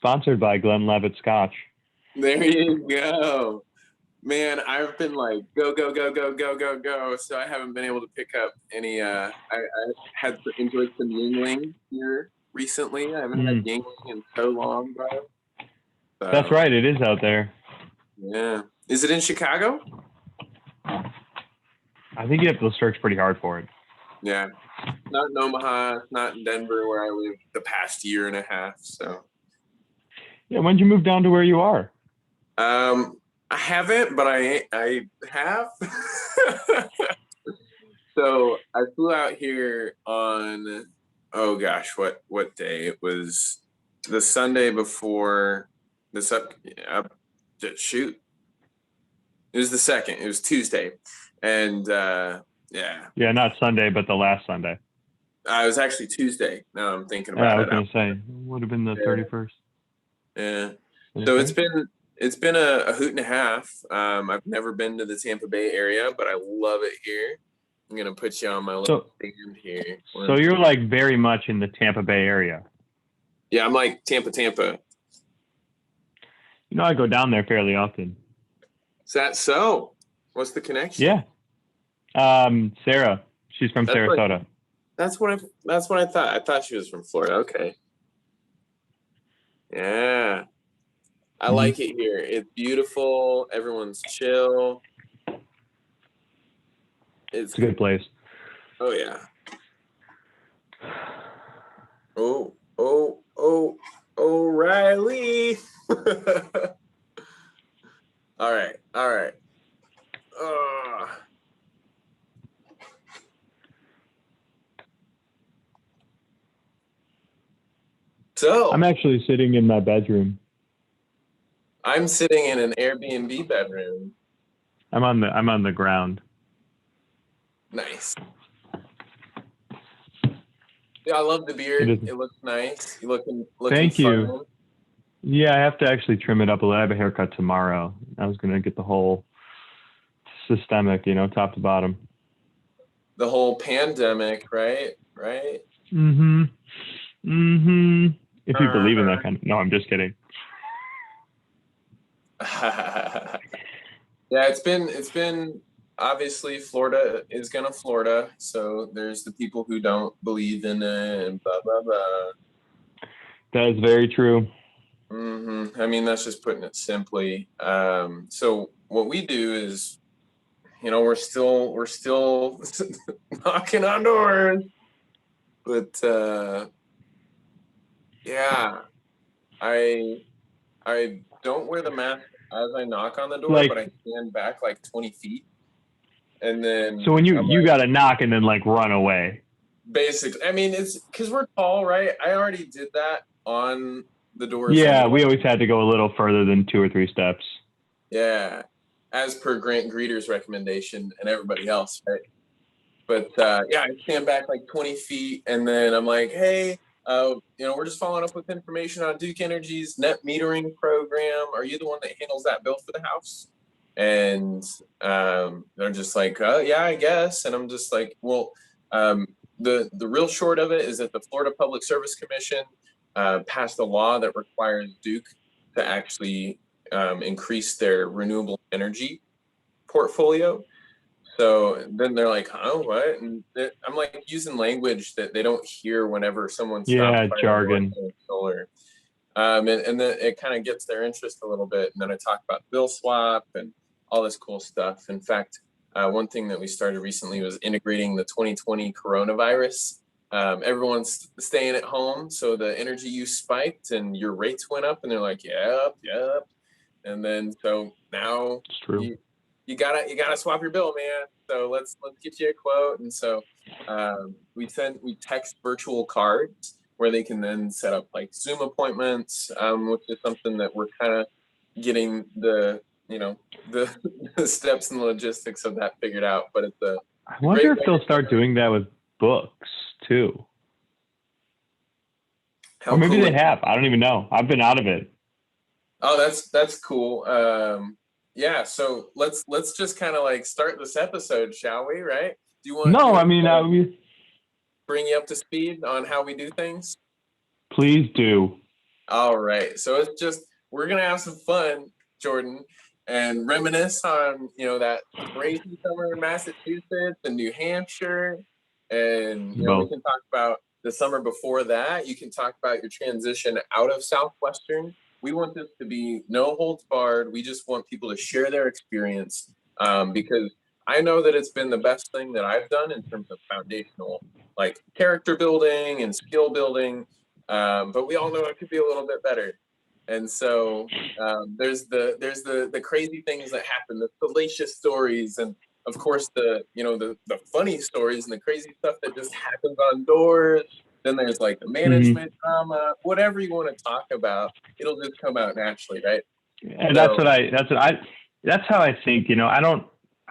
Sponsored by Glenlivet Scotch. There you go. Man, I've been like go, go, go, go, go, go, go. So I haven't been able to pick up any I had enjoyed some Yingling here recently. I haven't had Yingling in so long, bro. So, That's right, it is out there. Yeah. Is it in Chicago? I think you have to search pretty hard for it. Yeah. Not in Omaha, not in Denver where I lived the past year and a half. So yeah, when did you move down to where you are? I haven't, but I have. So I flew out here on what day? It was the Sunday before this shoot. It was the second. It was Tuesday. And yeah. Yeah, not Sunday, but the last Sunday. It was actually Tuesday. Now I'm thinking about it. I was going to say, it would have been the 31st. Yeah. So it's been a hoot and a half. I've never been to the Tampa Bay area, but I love it here. I'm going to put you on my little stand here. So you're like very much in the Tampa Bay area. Yeah, I'm like Tampa. You know, I go down there fairly often. Is that so? What's the connection? Yeah. Sarah. She's from Sarasota. That's what I thought. I thought she was from Florida. Okay. Yeah. I like it here. It's beautiful. Everyone's chill. It's a good place. Oh, yeah. Oh, O'Reilly. All right. So I'm actually sitting in my bedroom. I'm sitting in an Airbnb bedroom. I'm on the ground. Nice. Yeah, I love the beard. It looks nice. You looking Thank fun. You. Yeah, I have to actually trim it up a little. I have a haircut tomorrow. I was gonna get the whole systemic, top to bottom. The whole pandemic, right? Right? Mm-hmm. Mm-hmm. If you believe in that kind of... No, I'm just kidding. Yeah, it's been obviously Florida is gonna Florida, so there's the people who don't believe in it and blah blah blah. That is very true. Mm-hmm. I mean, that's just putting it simply. So what we do is, we're still knocking on doors, but yeah, I don't wear the mask as I knock on the door, but I stand back like 20 feet. And then so when you got to knock and then like run away. Basically, I mean, it's because we're tall, right? I already did that on the doors. Yeah, we always had to go a little further than 2 or 3 steps. Yeah, as per Grant Greeter's recommendation and everybody else, right? But yeah, I stand back like 20 feet, and then I'm like, hey, we're just following up with information on Duke Energy's net metering program. Are you the one that handles that bill for the house? And they're just like, yeah, I guess. And I'm just like, well, the real short of it is that the Florida Public Service Commission passed a law that requires Duke to actually increase their renewable energy portfolio. So then they're like, oh, what? And I'm like using language that they don't hear whenever someone stops by jargon. Solar. And then it kind of gets their interest a little bit. And then I talk about bill swap and all this cool stuff. In fact, one thing that we started recently was integrating the 2020 coronavirus. Everyone's staying at home, so the energy use spiked and your rates went up, and they're like, yep. And then so now it's true. You gotta swap your bill, man. So let's get you a quote. And so we text virtual cards where they can then set up like Zoom appointments, which is something that we're kind of getting the steps and the logistics of that figured out. But it's I wonder if they'll start doing that with books too. Or maybe they have. I don't even know. I've been out of it. Oh, that's cool. Yeah, so let's just kind of like start this episode, shall we? Right? Do you want? No, I mean, bring you up to speed on how we do things. Please do. All right. So it's just we're gonna have some fun, Jordan, and reminisce on that crazy summer in Massachusetts and New Hampshire, and we Both. can talk about the summer before that. You can talk about your transition out of Southwestern. We want this to be no holds barred. We just want people to share their experience, because I know that it's been the best thing that I've done in terms of foundational, like character building and skill building, but we all know it could be a little bit better. And so there's the crazy things that happen, the salacious stories, and of course the funny stories and the crazy stuff that just happens on doors. Then there's like the Hmm. management drama, whatever you want to talk about, it'll just come out naturally, right? And So that's how I think, I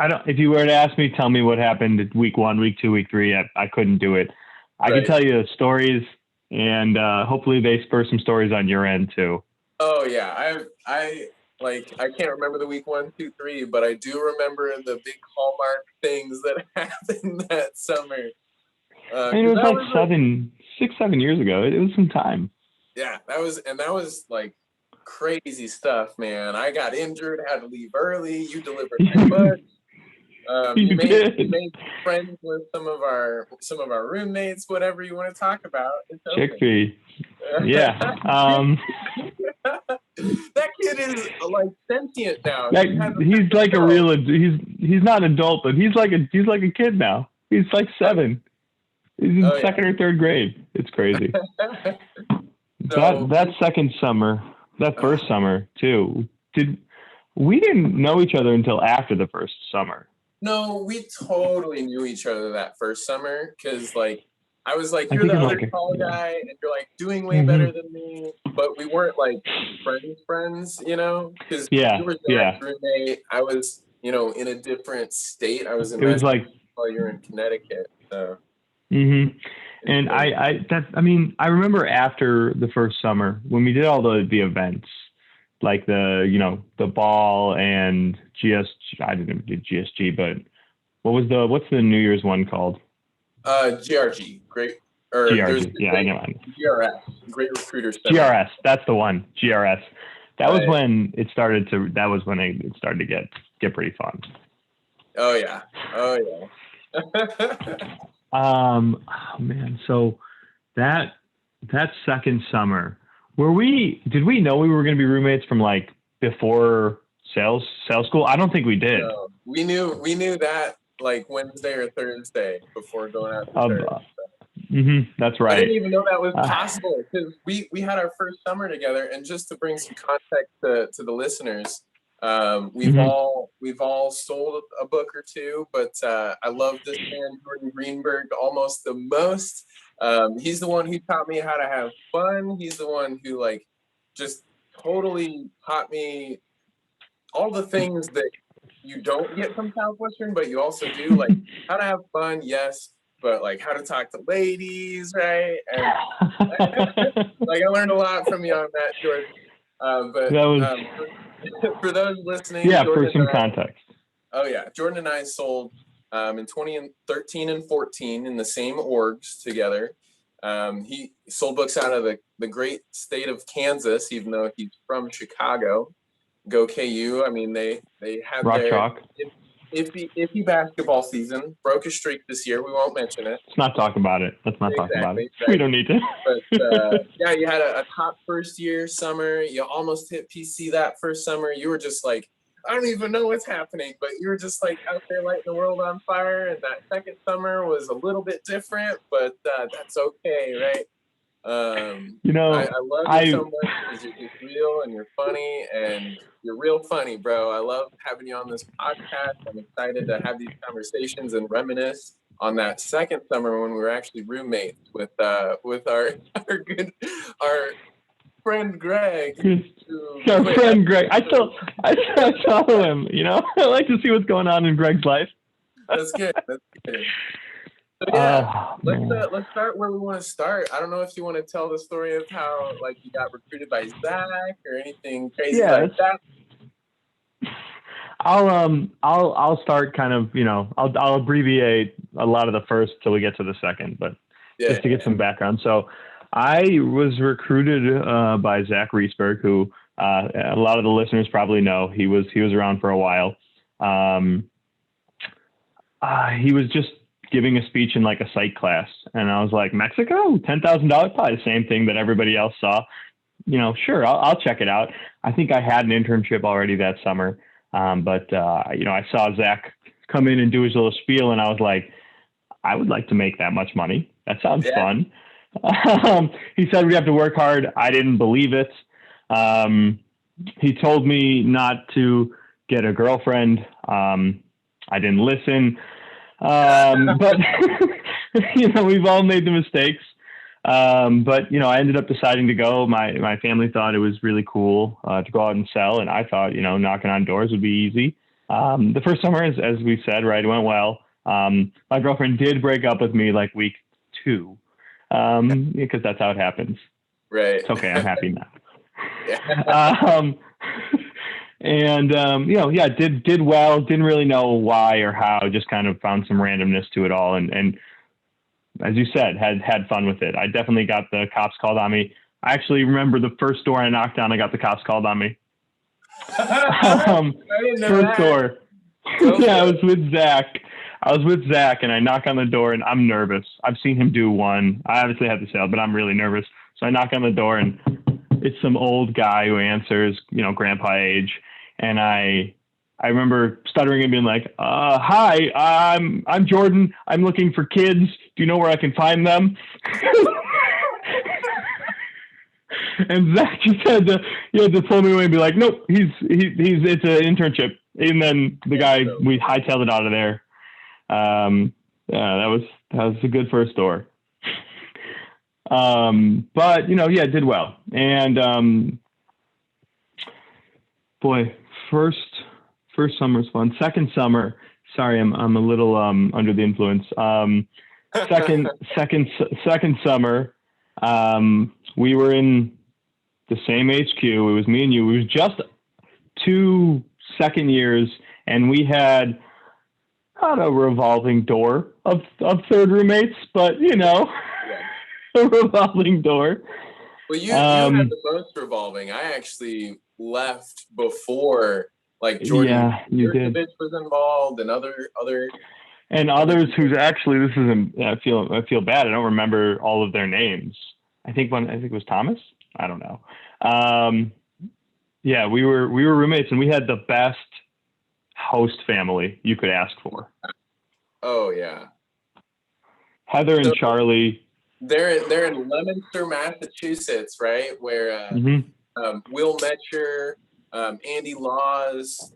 don't, if you were to ask me, tell me what happened at week 1, week 2, week 3, I couldn't do it. I could right. tell you stories, and hopefully they spur some stories on your end too. Oh yeah, I can't remember the week 1, 2, 3, but I do remember the big Hallmark things that happened that summer. I mean, it Because was that like was 6, 7 years ago. It was some time. yeah, that was like crazy stuff, man. I got injured, had to leave early. You delivered my book. You You made you did. made friends with some of our roommates. Whatever you want to talk about, it's open. Chickpea. Yeah. That kid is like sentient now. That He has a he's second like a self. real. He's not an adult, but he's like a kid now. He's like Oh, 7. He's in oh second or third grade. It's crazy. yeah. That So that second summer, that first summer too. We didn't know each other until after the first summer. no, we totally knew each other that first summer because like I was like, I you're think the in other like a tall yeah. guy, and you're like doing way Hmm. better than me, but we weren't like friends, because you Yeah, were Zach's yeah. roommate. I was, in a different state. I was in It was like Massachusetts while you're in Connecticut. So hmm. it's And crazy. I remember after the first summer when we did all the events, like the ball and GSG. I didn't do GSG, but what's the New Year's one called? GRG, great, or there's GRG. the Yeah, I great know. GRS, Great Recruiter Seminar. GRS. That's the one. GRS. That was Right. when it started to. That was when it started to get pretty fun. Oh yeah. Oh yeah. Oh man. So that that second summer, did we know we were going to be roommates from like before sales school? I don't think we did. No, we knew that like Wednesday or Thursday before going out to Uh, church. that's I didn't right. even know that was Uh, possible because we had our first summer together. And just to bring some context to the listeners, we've mhm. all sold a book or two, but I love this man Jordan Greenberg almost the most. He's the one who taught me how to have fun. He's the one who like just totally taught me all the things that you don't get from Southwestern, but you also do, like how to have fun, yes, but like how to talk to ladies, right? And like I learned a lot from you on that, Jordan. But That was for those listening, yeah. For Jordan some and I, context. oh yeah, Jordan and I sold in 2013 and 14 in the same orgs together. He sold books out of the great state of Kansas, even though he's from Chicago. Go KU. I mean, they had Rock their chalk. iffy basketball season, broke a streak this year. We won't mention it. Let's not talk about it. Let's not talk about it. Exactly, We right? don't need to. But yeah, you had a top first year summer. You almost hit PC that first summer. You were just like, I don't even know what's happening, but you were just like out there lighting the world on fire. And that second summer was a little bit different, but that's okay, right? You I know, love you I so much because you're just real and you're funny and you're real funny, bro. I love having you on this podcast. I'm excited to have these conversations and reminisce on that second summer when we were actually roommates with our our friend Greg, who our quit. friend Greg. I follow him. I like to see what's going on in Greg's life. That's good. That's good. So yeah, Oh let's man. let's start where we want to start. I don't know if you want to tell the story of how like you got recruited by Zach or anything crazy Yeah. like that. I'll start kind of. I'll abbreviate a lot of the first till we get to the second, but Yeah, just to get some background. So I was recruited by Zach Greenberg, who a lot of the listeners probably know. He was around for a while. Um, he was just giving a speech in like a psych class, and I was like, Mexico, $10,000, probably the same thing that everybody else saw. Sure, I'll check it out. I think I had an internship already that summer, but I saw Zach come in and do his little spiel, and I was like, I would like to make that much money. That sounds fun. He said we have to work hard. I didn't believe it. He told me not to get a girlfriend. I didn't listen. But we've all made the mistakes. But I ended up deciding to go. My family thought it was really cool to go out and sell, and I thought knocking on doors would be easy. The first summer, as we said, right, it went well. My girlfriend did break up with me like week 2, because that's how it happens. Right. It's okay. I'm happy now. Yeah. Did well. Didn't really know why or how. Just kind of found some randomness to it all, and as you said, had fun with it. I definitely got the cops called on me. I actually remember the first door I knocked on, I got the cops called on me. I didn't know First that. door. Yeah, I was with Zach, and I knock on the door, and I'm nervous. I've seen him do one. I obviously had the sale, but I'm really nervous. So I knock on the door, and it's some old guy who answers, grandpa age, and I remember stuttering and being like, "Hi, I'm Jordan. I'm looking for kids. Do you know where I can find them?" And Zach just had to pull me away and be like, "Nope, it's an internship." And then the guy, we hightailed it out of there. That was a good first door. But did well. And boy, first summer's fun. Second summer, sorry, I'm a little under the influence. Second summer, we were in the same HQ. It was me and you. It was just 2 second years, and we had not a revolving door of third roommates, but a revolving door. Well, you had the most revolving. I actually left before, like, Jordan. Yeah, you did. Was involved, and others who's actually, this isn't. I feel bad. I don't remember all of their names. I think it was Thomas. I don't know. Yeah, we were roommates, and we had the best host family you could ask for. Oh yeah, Heather and Charlie. They're in Leominster, Massachusetts, right? Where Will Metcher, Andy Laws,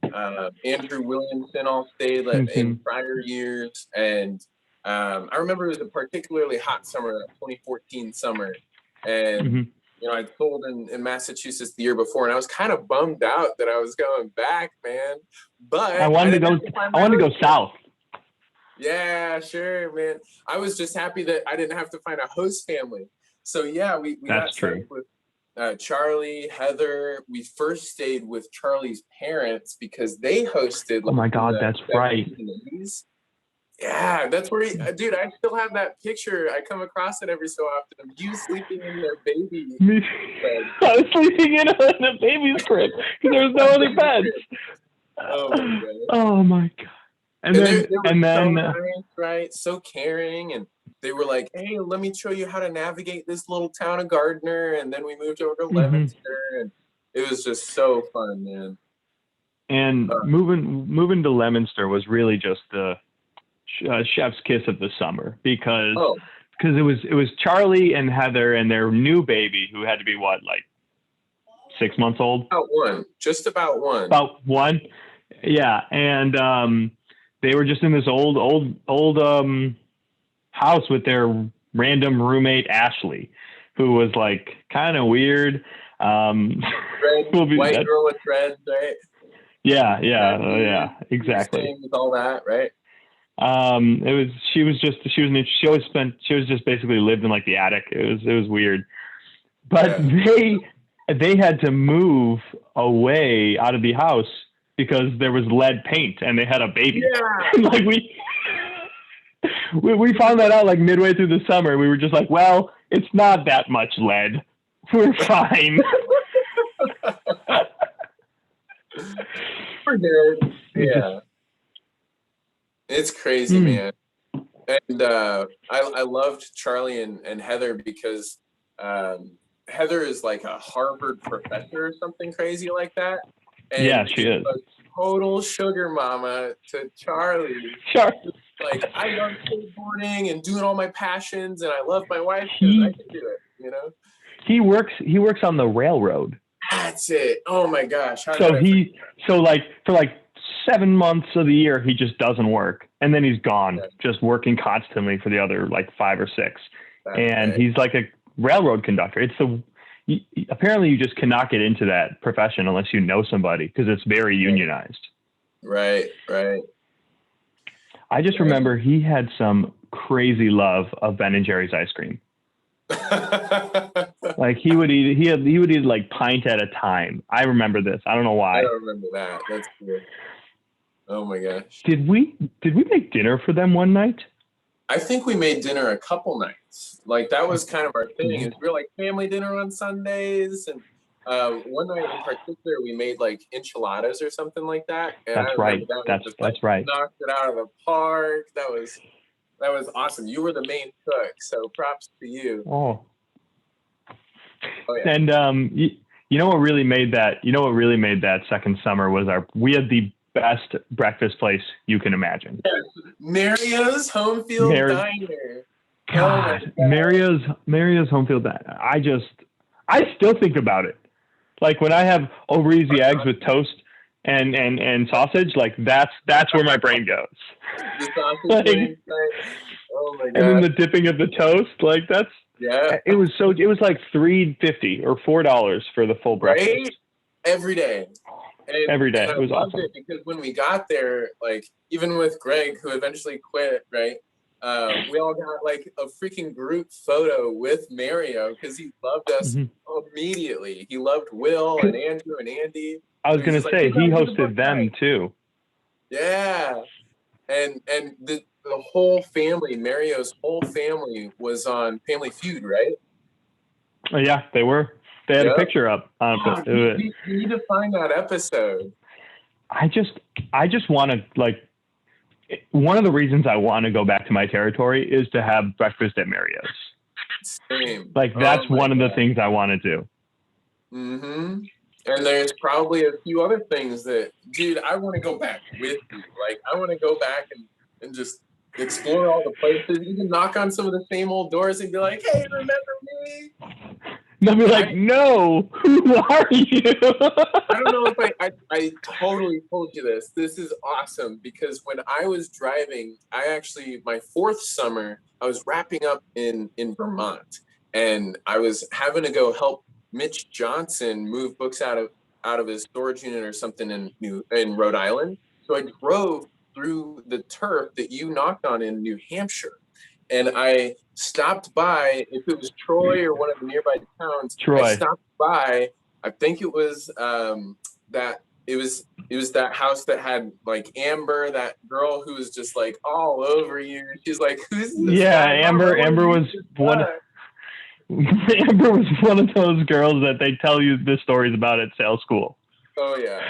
Andrew Williamson all stayed in prior years, and I remember it was a particularly hot summer, 2014 summer, and I sold in Massachusetts the year before, and I was kind of bummed out that I was going back, man. But I wanted to go south. Yeah, sure, man. I was just happy that I didn't have to find a host family. So yeah, we got started with Charlie, Heather. We first stayed with Charlie's parents because they hosted. Oh my God, that's right. Yeah, that's where dude, I still have that picture. I come across it every so often of you sleeping in their baby bed. I was sleeping in a baby's crib because there was no other beds. Oh my God. Oh my God. And then so nice, right? So caring, and they were like, "Hey, let me show you how to navigate this little town of Gardner." And then we moved over to Leominster, and it was just so fun, man. And moving to Leominster was really just the chef's kiss of the summer because it was Charlie and Heather and their new baby who had to be what, like 6 months old? Just about one. About one, yeah, and they were just in this old house with their random roommate Ashley, who was like kind of weird. White girl with dreads, right? Yeah, exactly. With all that, right? She was just basically lived in like the attic. It was weird, but they had to move away out of the house because there was lead paint and they had a baby. Yeah. Like we found that out like midway through the summer. We were just like, well, It's not that much lead. We're fine. We're good. Yeah. It's crazy, man. And I loved Charlie and Heather because Heather is like a Harvard professor or something crazy like that. And Yeah, she is. A total sugar mama to Charlie. Sure. Like, I love skateboarding and doing all my passions, and I love my wife because I can do it, you know? He works on the railroad. That's it. Oh my gosh. So like for like 7 months of the year he just doesn't work, and then he's gone, just working constantly for the other like 5 or 6. And he's like a railroad conductor. Apparently you just cannot get into that profession unless you know somebody, because it's very unionized. Right. I just remember he had some crazy love of Ben and Jerry's ice cream. Like he would eat like pint at a time. I remember this. I don't know why. I don't remember that. That's good. Oh my gosh. Did we make dinner for them one night? I think we made dinner a couple nights. Like that was kind of our thing. Is we were like family dinner on Sundays, and one night in particular we made like enchiladas or something like that. And that's right. That's right. Knocked it out of the park. That was awesome. You were the main cook, so props to you. Oh yeah. And you know what really made that second summer was we had the best breakfast place you can imagine. Yes. Mario's Home Field Diner. God, Mario's Home Field Diner. I still think about it. Like when I have over easy eggs with toast and sausage, like that's where my brain goes. The sausage oh my god. And then the dipping of the toast, like that's it was like $3.50 or $4 for the full breakfast. Right? Every day. Every day. It was awesome. Because when we got there, like even with Greg, who eventually quit, right? We all got like a freaking group photo with Mario because he loved us immediately. He loved Will and Andrew and Andy. I was going to say, he hosted them too. Yeah. And the whole family, Mario's whole family was on Family Feud, right? Oh, yeah, they were. They had a picture up. You need to find that episode. I just want to, like, one of the reasons I want to go back to my territory is to have breakfast at Mario's. Same. Like, that's one of the things I want to do. Mm-hmm. And there's probably a few other things that, dude, I want to go back with you. Like, I want to go back and just explore all the places. You can knock on some of the same old doors and be like, hey, remember me? And I'll be like, no, who are you? I don't know if I totally told you this. This is awesome because when I was driving, my 4th summer, I was wrapping up in Vermont, and I was having to go help Mitch Johnson move books out of his storage unit or something in Rhode Island. So I drove through the turf that you knocked on in New Hampshire. And I stopped by, if it was Troy or one of the nearby towns, I stopped by, I think it was that house that had like Amber, that girl who was just like all over you. She's like, who's this guy? Amber was Amber was one of those girls that they tell you the stories about at sales school. Oh yeah.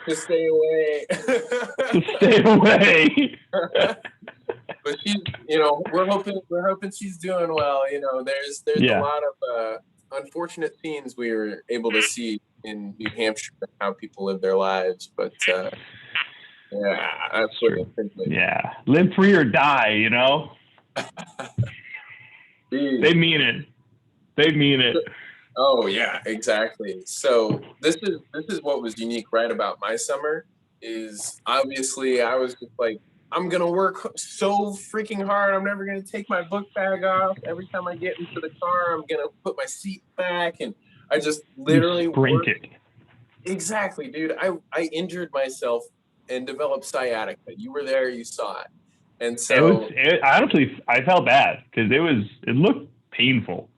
Just stay away. Just stay away. But she's, we're hoping she's doing well. There's a lot of unfortunate scenes we were able to see in New Hampshire, how people live their lives. But yeah, absolutely. Yeah, live free or die. They mean it. Oh yeah, exactly. So this is what was unique, right, about my summer is obviously I was just like, I'm going to work so freaking hard. I'm never going to take my book bag off. Every time I get into the car, I'm going to put my seat back. And I just literally sprinted. Exactly, dude. I injured myself and developed sciatica. You were there. You saw it. And so honestly, I felt bad because it looked painful.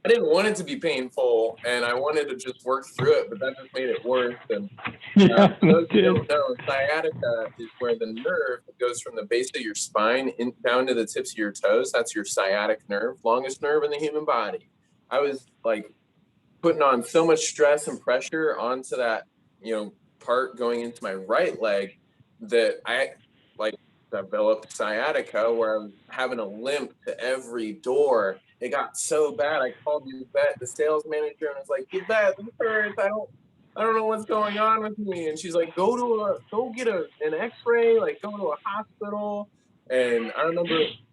I didn't want it to be painful, and I wanted to just work through it, but that just made it worse. And Yeah, for those who it don't know, sciatica is where the nerve that goes from the base of your spine down to the tips of your toes. That's your sciatic nerve, longest nerve in the human body. I was like putting on so much stress and pressure onto that, part going into my right leg that I like developed sciatica where I was having a limp to every door. It got so bad. I called the sales manager, and I was like, Yvette, this hurts. I don't know what's going on with me. And she's like, go get an X-ray, like go to a hospital. And I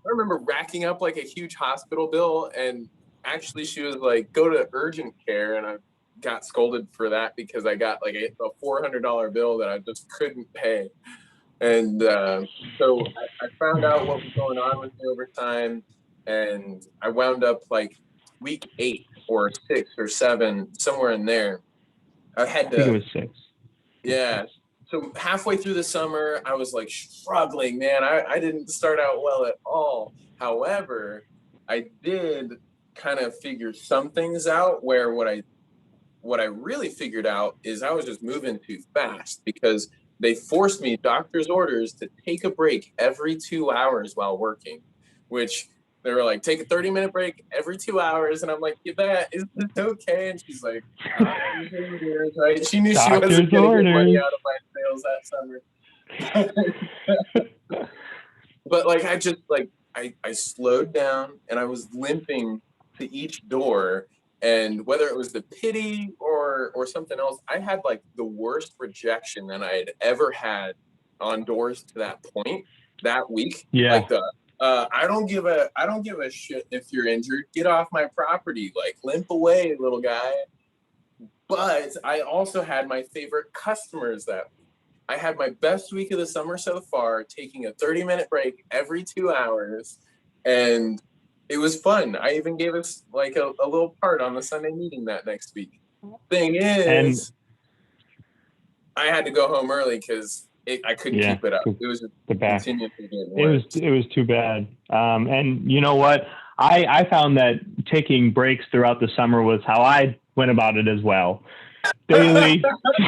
remember racking up like a huge hospital bill, and actually she was like, go to urgent care, and I got scolded for that because I got like a $400 bill that I just couldn't pay. And so I found out what was going on with me over time, and I wound up like week 8 or 6 or 7, somewhere in there. I had think it to, was 6. yeah. So halfway through the summer, I was like struggling, man. I didn't start out well at all. However, I did kind of figure some things out where what I really figured out is I was just moving too fast because they forced me, doctor's orders, to take a break every 2 hours while working, which they were like, take a 30-minute break every 2 hours. And I'm like, Yvette, is this okay? And she's like, orders, right? She knew she wasn't going to get money out of my sales that summer. But like, I just like, I slowed down, and I was limping to each door. And whether it was the pity or something else, I had like the worst rejection that I had ever had on doors to that point that week. Yeah. Like I don't give a shit if you're injured. Get off my property. Like, limp away, little guy. But I also had my favorite customers that week. I had my best week of the summer so far, taking a 30-minute break every 2 hours, and it was fun. I even gave us like a little part on the Sunday meeting that next week. Thing is, I had to go home early because I couldn't keep it up. It was just the back. continuously getting worse. It was too bad. And you know what? I found that taking breaks throughout the summer was how I went about it as well. Daily,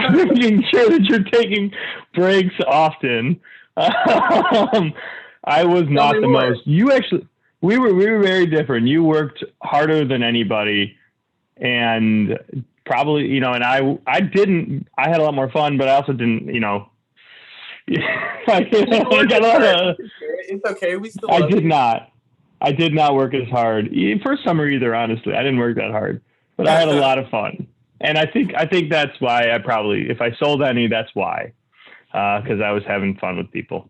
making sure that you're taking breaks often. I was not the most. You actually, we were very different. You worked harder than anybody, and probably, and I didn't. I had a lot more fun, but I also didn't, It's okay. We still. I did not work as hard for summer either. Honestly, I didn't work that hard, but I had a lot of fun. And I think that's why I probably, if I sold any, that's why, because I was having fun with people.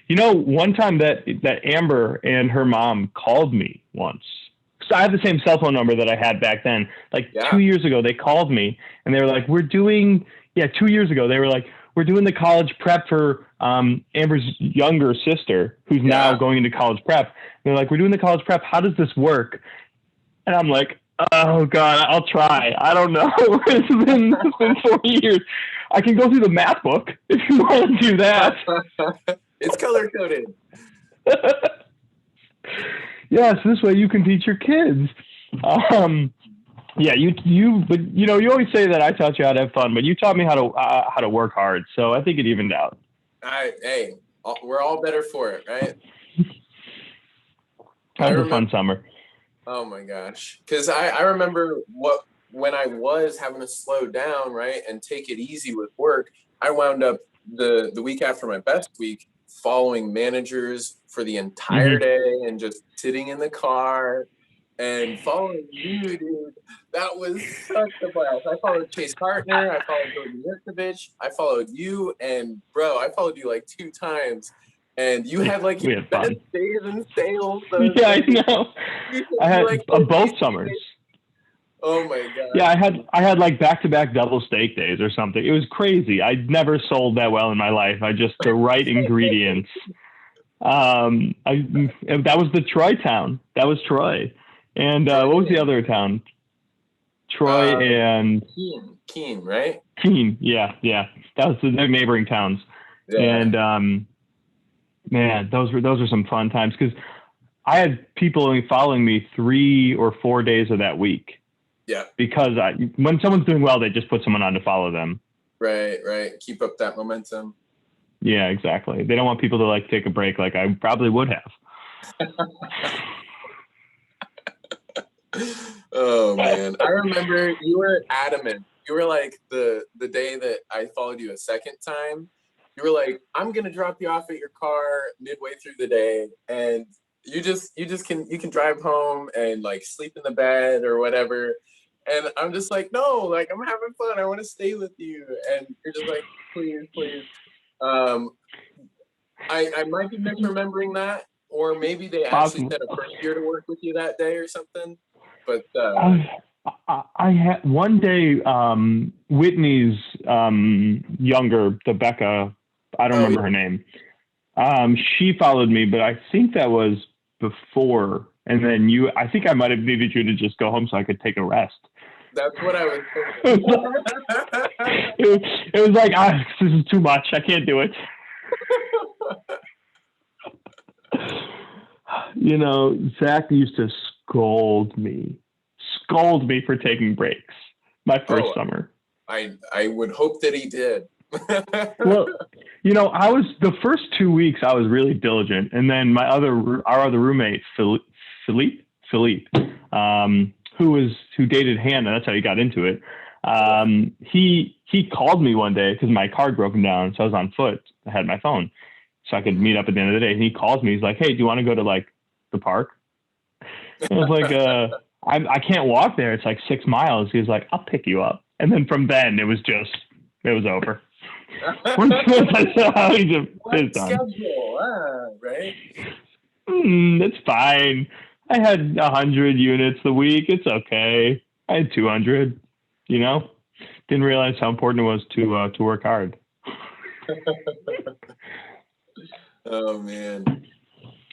One time that Amber and her mom called me once. So I have the same cell phone number that I had back then. 2 years ago, they called me and they were like, 2 years ago, they were like, we're doing the college prep for Amber's younger sister, who's now going into college prep. And they're like, we're doing the college prep. How does this work? And I'm like, oh God, I'll try. I don't know. It's been 4 years. I can go through the math book if you want to do that. It's color coded. Yes, this way you can teach your kids. But you always say that I taught you how to have fun, but you taught me how to work hard. So I think it evened out. Hey, we're all better for it, right? That was a fun summer. Oh my gosh. Because I remember when I was having to slow down, right, and take it easy with work, I wound up the week after my best week following managers for the entire day and just sitting in the car and following you, dude. That was such a blast. I followed Chase Partner, I followed Jordan Yurkovich, I followed you, and bro, I followed you like 2 times. And you had like your best days in sales. Yeah, I know. I had both summers. Oh my God. Yeah, I had like back-to-back double steak days or something. It was crazy. I never sold that well in my life. I just the right ingredients. That was the Troy town. That was Troy. And what was the other town? Troy and Keene, right? Keene, yeah. That was the neighboring towns. Yeah. And man, those were some fun times because I had people following me 3 or 4 days of that week. Yeah. Because when someone's doing well, they just put someone on to follow them. Right. Keep up that momentum. Yeah, exactly. They don't want people to like take a break like I probably would have. Oh man. I remember you were adamant. You were like the day that I followed you a second time, you were like, I'm gonna drop you off at your car midway through the day, and you can drive home and like sleep in the bed or whatever. And I'm just like, no, like I'm having fun. I want to stay with you. And you're just like, please, please. I might be misremembering that, or maybe they actually set a first year to work with you that day or something. But I had one day, Whitney's younger, the Becca, I don't remember her name. She followed me, but I think that was before. And then I think I might have needed you to just go home so I could take a rest. That's what I was thinking. It was like, this is too much. I can't do it. You know, Zach used to scold me for taking breaks my first summer. I would hope that he did. Well, you know, the first 2 weeks I was really diligent, and then our other roommate Philippe, who dated Hannah, that's how he got into it. He called me one day because my car had broken down, so I was on foot. I had my phone, so I could meet up at the end of the day. And he calls me. He's like, "Hey, do you want to go to like the park?" And I was like, I can't walk there. It's like 6 miles. He was like, "I'll pick you up." And then from then, it was over. It's done. Schedule, right? It's fine. I had 100 units a week. It's okay. I had 200. You know, didn't realize how important it was to work hard. Oh man.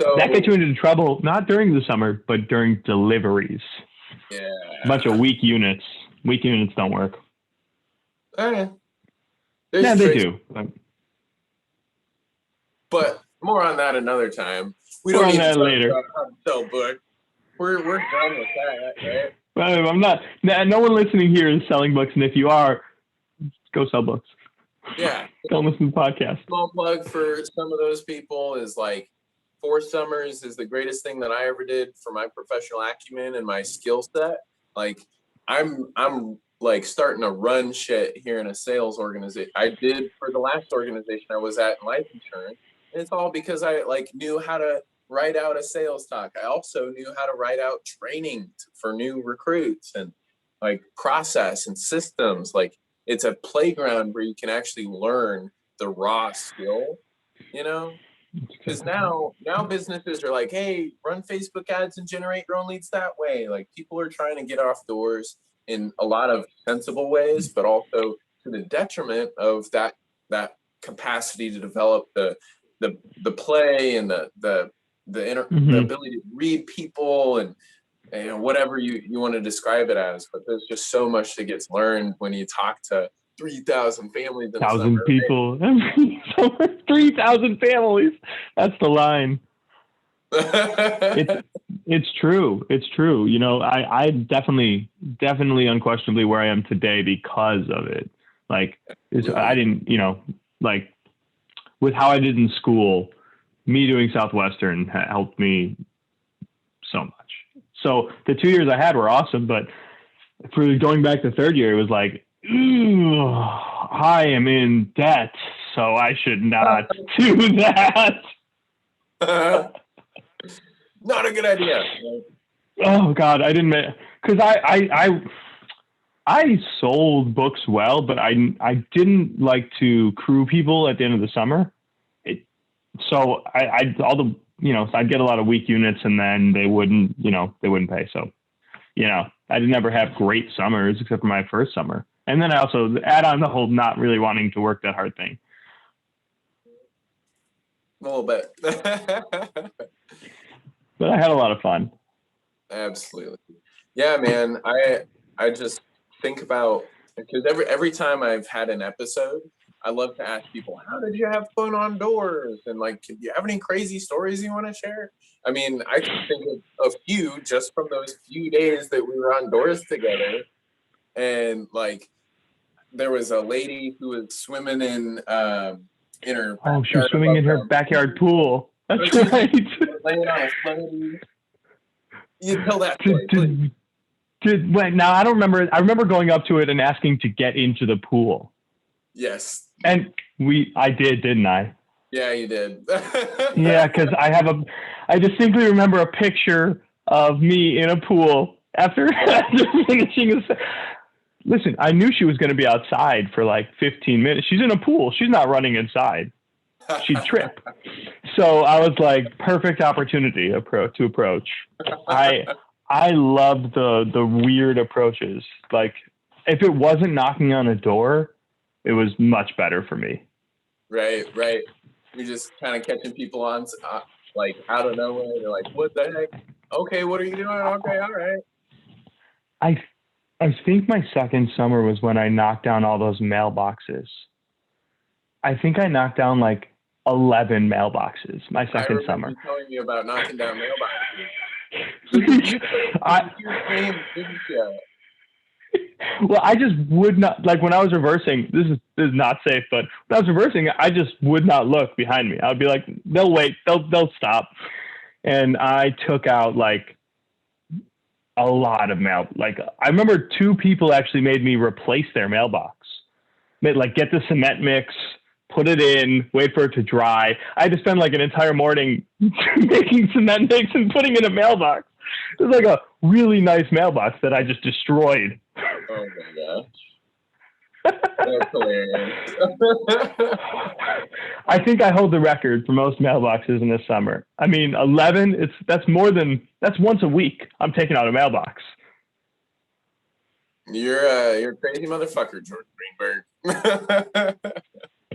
So that gets you into trouble, not during the summer, but during deliveries. Yeah. A bunch of weak units. Weak units don't work. Yeah, they do. But more on that another time. We don't need to talk later. About how to sell books. We're done with that, right? Well, I'm not. No one listening here is selling books, and if you are, go sell books. Yeah. Don't listen to the podcast. Small plug for some of those people is like 4 summers is the greatest thing that I ever did for my professional acumen and my skill set. Like I'm like starting to run shit here in a sales organization. I did for the last organization I was at in life insurance. And it's all because I like knew how to write out a sales talk. I also knew how to write out training for new recruits and like process and systems. Like it's a playground where you can actually learn the raw skill, you know? Because now businesses are like, hey, run Facebook ads and generate your own leads that way. Like people are trying to get off doors in a lot of sensible ways, but also to the detriment of that capacity to develop the play and the ability to read people and whatever you want to describe it as. But there's just so much that gets learned when you talk to 3,000 families in 1,000 people. 3,000 families. That's the line. It's true. It's true. You know, I definitely unquestionably where I am today because of it. Like I didn't, like with how I did in school, me doing Southwestern helped me so much. So the 2 years I had were awesome, but for going back to third year, it was like, I am in debt, so I should not do that. Not a good idea. Oh God, I didn't, because I sold books well, but I didn't like to crew people at the end of the summer. So I'd get a lot of weak units, and then they wouldn't pay. So, I didn't ever have great summers except for my first summer. And then I also add on the whole not really wanting to work that hard thing. A little bit. But I had a lot of fun. Absolutely. Yeah, man. I just think about, because every time I've had an episode, I love to ask people, how did you have fun on doors? And like, do you have any crazy stories you want to share? I mean, I can think of a few just from those few days that we were on doors together. And like, there was a lady who was swimming in her Oh, she was backyard swimming above in her ground backyard pool. That's pool. She was right. laying on a floaty. You tell that story, did, please. wait, now I don't remember. I remember going up to it and asking to get into the pool. Yes. And I did, didn't I? Yeah, you did. Yeah, because I distinctly remember a picture of me in a pool after finishing. Listen, I knew she was going to be outside for like 15 minutes. She's in a pool. She's not running inside. She'd trip. So I was like, perfect opportunity to approach. I loved the weird approaches. Like, if it wasn't knocking on a door, it was much better for me. Right. You're just kind of catching people on like out of nowhere. They're like, "What the heck? Okay, what are you doing? Okay, all right." I think my second summer was when I knocked down all those mailboxes. I think I knocked down like 11 mailboxes my second summer. You telling me about knocking down mailboxes. You your name, didn't you? Well, I just would not, like when I was reversing, this is not safe, but when I was reversing, I just would not look behind me. I'd be like, they'll wait, they'll stop. And I took out like a lot of mail. Like I remember 2 people actually made me replace their mailbox. Like get the cement mix, put it in, wait for it to dry. I had to spend like an entire morning making cement mix and putting in a mailbox. It was like a really nice mailbox that I just destroyed. Oh my gosh. That's hilarious. I think I hold the record for most mailboxes in the summer. I mean, 11, that's once a week I'm taking out a mailbox. You're a crazy motherfucker, Jordan Greenberg.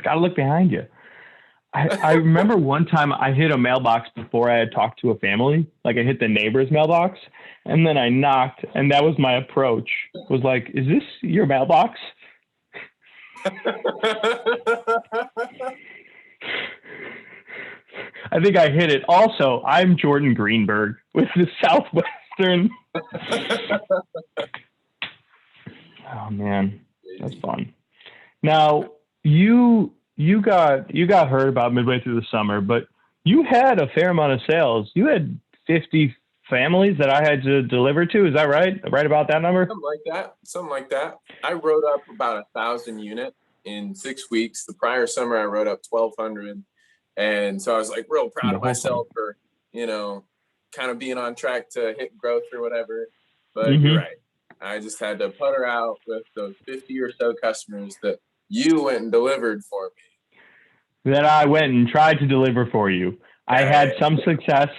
Gotta look behind you. I remember one time I hit a mailbox before I had talked to a family. Like I hit the neighbor's mailbox and then I knocked, and that was my approach. Was like, is this your mailbox? I think I hit it. Also, I'm Jordan Greenberg with the Southwestern. Oh man, that's fun. Now you got hurt about midway through the summer, but you had a fair amount of sales. You had 50 families that I had to deliver to. Is that right? Right about that number? Something like that. I wrote up about 1,000 units in 6 weeks. The prior summer, I wrote up 1,200. And so I was like real proud of myself for, kind of being on track to hit growth or whatever. But You're right. I just had to putter out with those 50 or so customers that you went and delivered for me. That I went and tried to deliver for you. I had some success.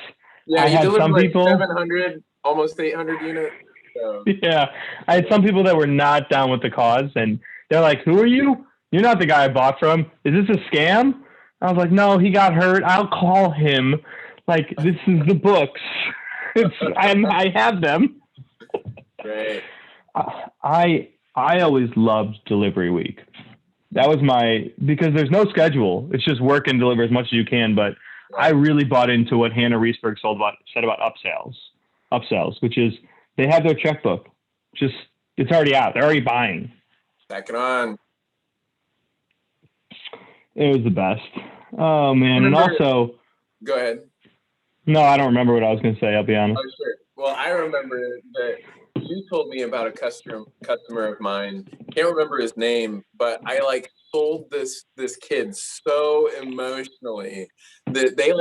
Yeah, I had some people 700, almost 800 units. So. Yeah, I had some people that were not down with the cause, and they're like, "Who are you? You're not the guy I bought from. Is this a scam?" I was like, "No, he got hurt. I'll call him. Like, this is the books. I have them." Right. I always loved delivery week. That was because there's no schedule. It's just work and deliver as much as you can. But I really bought into what Hannah Reesberg said about upsells, which is they have their checkbook. Just, it's already out. They're already buying. Back it on. It was the best. Oh man. And also, go ahead. No, I don't remember what I was going to say. I'll be honest. Oh, sure. Well, I remember that you told me about a customer of mine. Can't remember his name, but I sold this kid so emotionally that they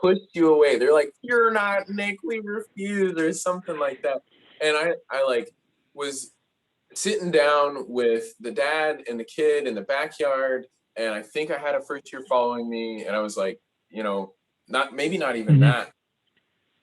pushed you away. They're like, "You're not Nick, we refuse," or something like that. And I was sitting down with the dad and the kid in the backyard, and I think I had a first year following me, and I was like, not even that.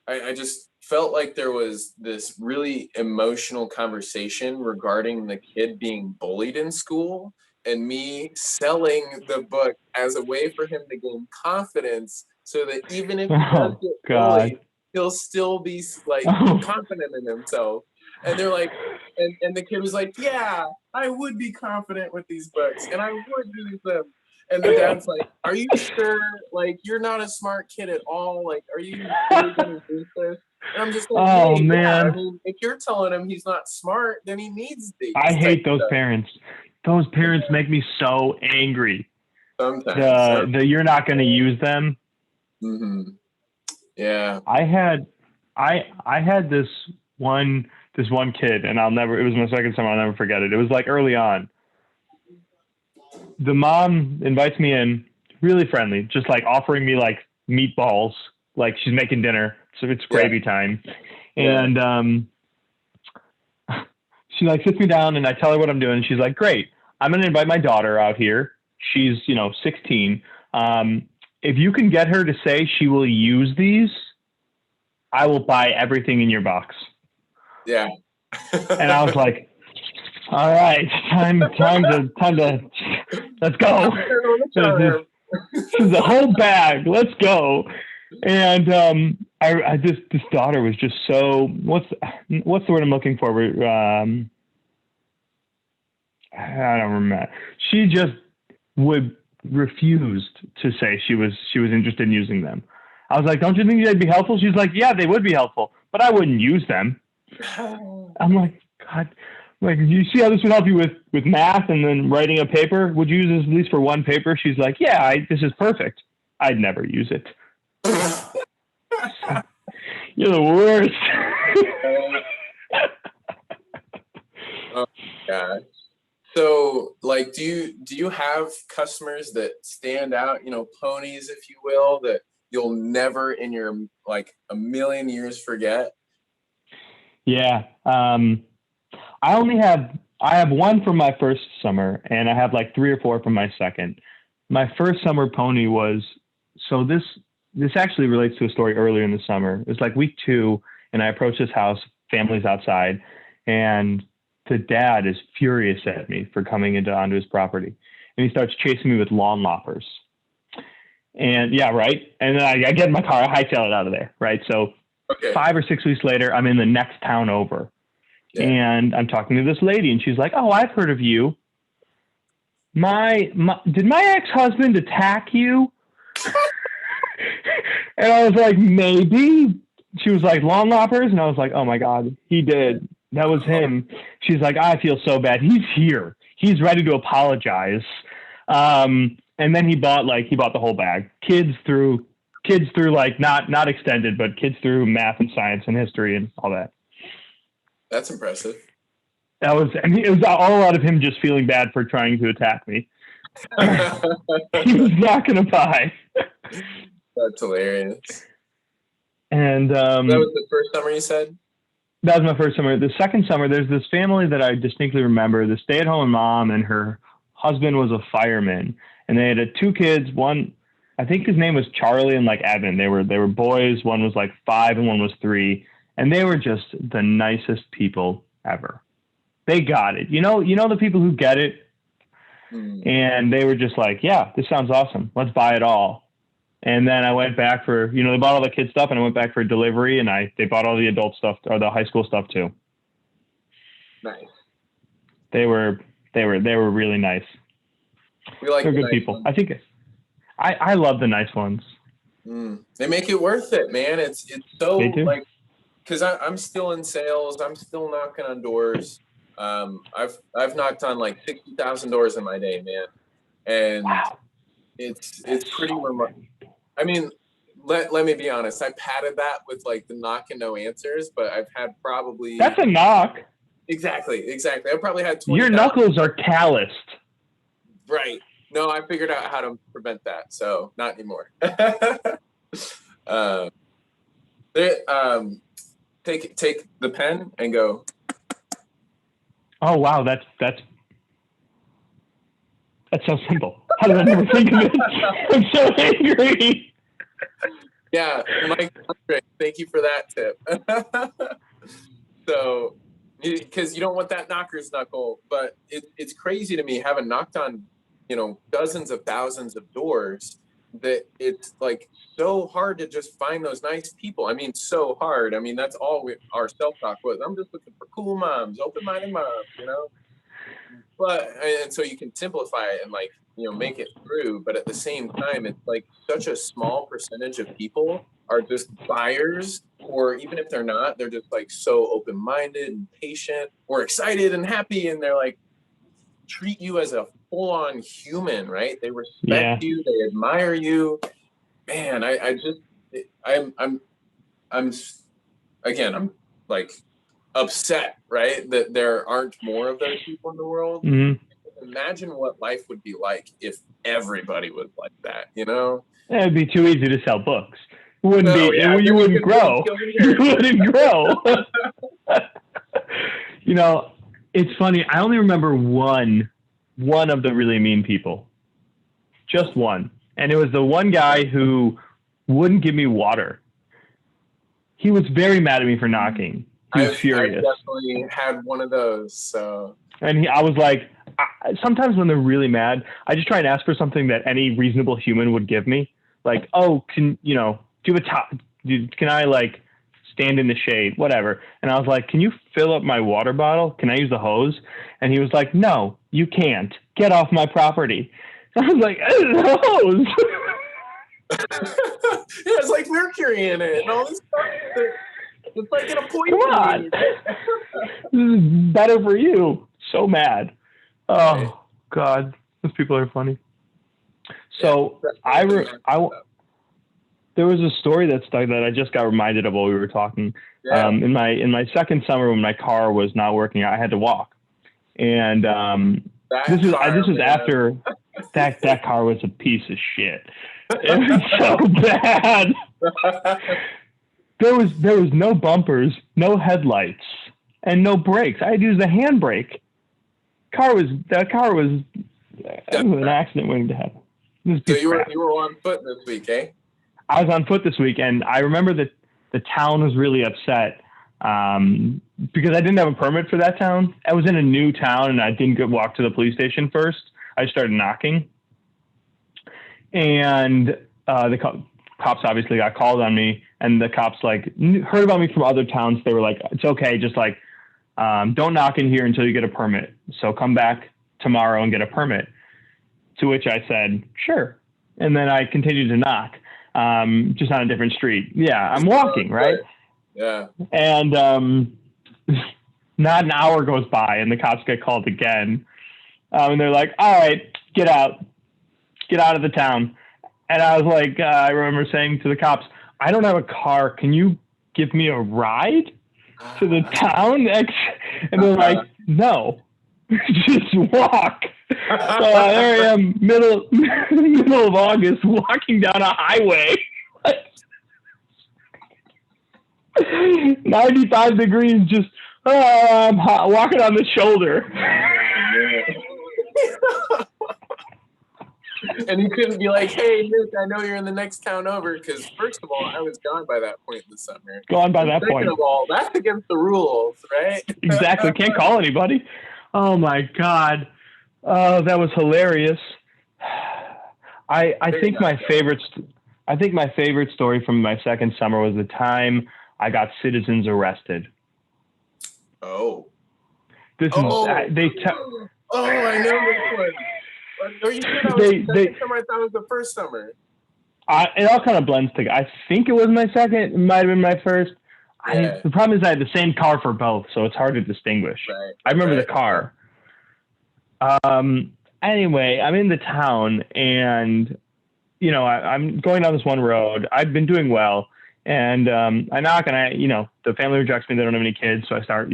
I just felt like there was this really emotional conversation regarding the kid being bullied in school, and me selling the book as a way for him to gain confidence so that even if he does get bullied, he'll still be confident in himself. And they're like, And the kid was like, yeah, I would be confident with these books and I would use them. And the dad's like, are you sure? Like, you're not a smart kid at all. Like, are you really going to use this? And I'm just like, Oh hey, yeah, I man, mean, if you're telling him he's not smart, then he needs I these type hate those of stuff. parents. Those parents make me so angry. Sometimes. The you're not going to use them. Mm-hmm. Yeah. I had this one kid, and I'll never. It was my second summer. I'll never forget it. It was like early on. The mom invites me in, really friendly, just like offering me like meatballs, like she's making dinner, so it's Yeah. gravy time, Yeah. and she like sits me down, and I tell her what I'm doing. And she's like, "Great, I'm gonna invite my daughter out here. She's 16. If you can get her to say she will use these, I will buy everything in your box." Yeah. And I was like, all right, time to let's go. This is the whole bag. Let's go. And this daughter was just so what's the word I'm looking for? I don't remember. She just would refused to say she was interested in using them. I was like, don't you think they'd be helpful? She's like, yeah, they would be helpful, but I wouldn't use them. I'm like, God, like, do you see how this would help you with math and then writing a paper? Would you use this at least for one paper? She's like, yeah, this is perfect. I'd never use it. You're the worst. Oh gosh. So, like, do you have customers that stand out? Ponies, if you will, that you'll never in your like a million years forget. Yeah. I have one from my first summer, and I have like 3 or 4 from my second. My first summer pony was so this actually relates to a story earlier in the summer. It was like week 2, and I approached this house, family's outside, and the dad is furious at me for coming onto his property, and he starts chasing me with lawn loppers. And yeah, right. And then I get in my car, I hightail it out of there, right? So Okay. 5 or 6 weeks later, I'm in the next town over. Yeah. And I'm talking to this lady, and she's like, "Oh, I've heard of you. Did my ex-husband attack you?" And I was like, "Maybe." She was like, "Lawn loppers?" And I was like, "Oh my God, he did. That was him." She's like, "I feel so bad. He's here. He's ready to apologize." And then he bought the whole bag. Kids through like not extended, but kids through math and science and history and all that. That's impressive. It was all out of him just feeling bad for trying to attack me. He was not going to buy. That's hilarious. And that was the first summer you said? That was my first summer. The second summer, there's this family that I distinctly remember. The stay-at-home mom and her husband was a fireman, and they had 2 kids. One, I think his name was Charlie, and like Evan. They were boys. One was like 5 and one was 3. And they were just the nicest people ever. They got it. You know the people who get it? And they were just like, yeah, this sounds awesome. Let's buy it all. And then I went back for, they bought all the kid stuff, and I went back for delivery, and they bought all the adult stuff or the high school stuff too. Nice. They were really nice. They're good nice people. ones. I think I love the nice ones. They make it worth it, man. It's so like, because I'm still in sales. I'm still knocking on doors. I've knocked on like 60,000 doors in my day, man, and wow. It's pretty remarkable. I mean, let me be honest. I padded that with like the knock and no answers, but I've had probably that's a knock. Exactly. I probably had 20. Your knuckles are calloused. Right. No, I figured out how to prevent that, so not anymore. Take the pen and go. Oh wow, that's so simple. How did I never think of it? I'm so angry. Yeah, Mike, thank you for that tip. So, because you don't want that knocker's knuckle, but it's crazy to me, having knocked on, dozens of thousands of doors, that it's like so hard to just find those nice people. I mean, so hard. I mean, that's all our self-talk was. I'm just looking for cool moms, open-minded moms, you know? But, and so you can simplify it and like, you know, make it through. But at the same time, it's like such a small percentage of people are just buyers, or even if they're not, they're just like so open-minded and patient or excited and happy. And they're like, treat you as a full-on human, right? They respect you, they admire you. Man, I'm again, I'm like upset, right? That there aren't more of those people in the world. Mm-hmm. Imagine what life would be like if everybody was like that, you know? It'd be too easy to sell books. It wouldn't be. Yeah, you wouldn't grow. You wouldn't grow. You know, it's funny. I only remember one of the really mean people. Just one. And it was the one guy who wouldn't give me water. He was very mad at me for knocking. He was furious. I definitely had one of those. So. And I was like, sometimes when they're really mad, I just try and ask for something that any reasonable human would give me. Like, oh, can I like stand in the shade, whatever. And I was like, can you fill up my water bottle? Can I use the hose? And he was like, no, you can't. Get off my property. I was like, the hose. Yeah, it's like mercury in it and all this stuff. It's like in a poison. Come on. This is better for you. So mad. Oh, God. Those people are funny. So there was a story that stuck that I just got reminded of while we were talking. Yeah. In my second summer when my car was not working, I had to walk. And this was after that car was a piece of shit. It was so bad. There was no bumpers, no headlights, and no brakes. I had to use the handbrake. That car was an accident waiting to happen. So you were on foot this week, eh? I was on foot this week, and I remember that the town was really upset because I didn't have a permit for that town. I was in a new town, and I didn't walk to the police station first. I started knocking, and the cops obviously got called on me, and the cops like heard about me from other towns. They were like, "It's okay, just like don't knock in here until you get a permit. So come back tomorrow and get a permit." To which I said, "Sure," and then I continued to knock. Just on a different street. Yeah, I'm walking, right? Yeah. And not an hour goes by, and the cops get called again. And they're like, all right, get out of the town. And I was like, I remember saying to the cops, I don't have a car. Can you give me a ride to the town? And they're like, no, just walk. So there I am, middle of August, walking down a highway, 95 degrees, just I'm walking on the shoulder. And you couldn't be like, hey, Nick, I know you're in the next town over, because first of all, I was gone by that point in the summer. Gone by that point. Second of all, that's against the rules, right? Exactly. Can't call anybody. Oh my God. Oh, that was hilarious. I think my favorite story from my second summer was the time I got citizens arrested. Oh. I know this one. Are you sure that was the second summer? I thought it was the first summer. It all kind of blends together. I think it was my second. It might have been my first. Yeah. The problem is I had the same car for both, so it's hard to distinguish. Right. I remember the car. Anyway, I'm in the town, and I'm going down this one road. I've been doing well, and I knock, and the family rejects me. They don't have any kids, so I start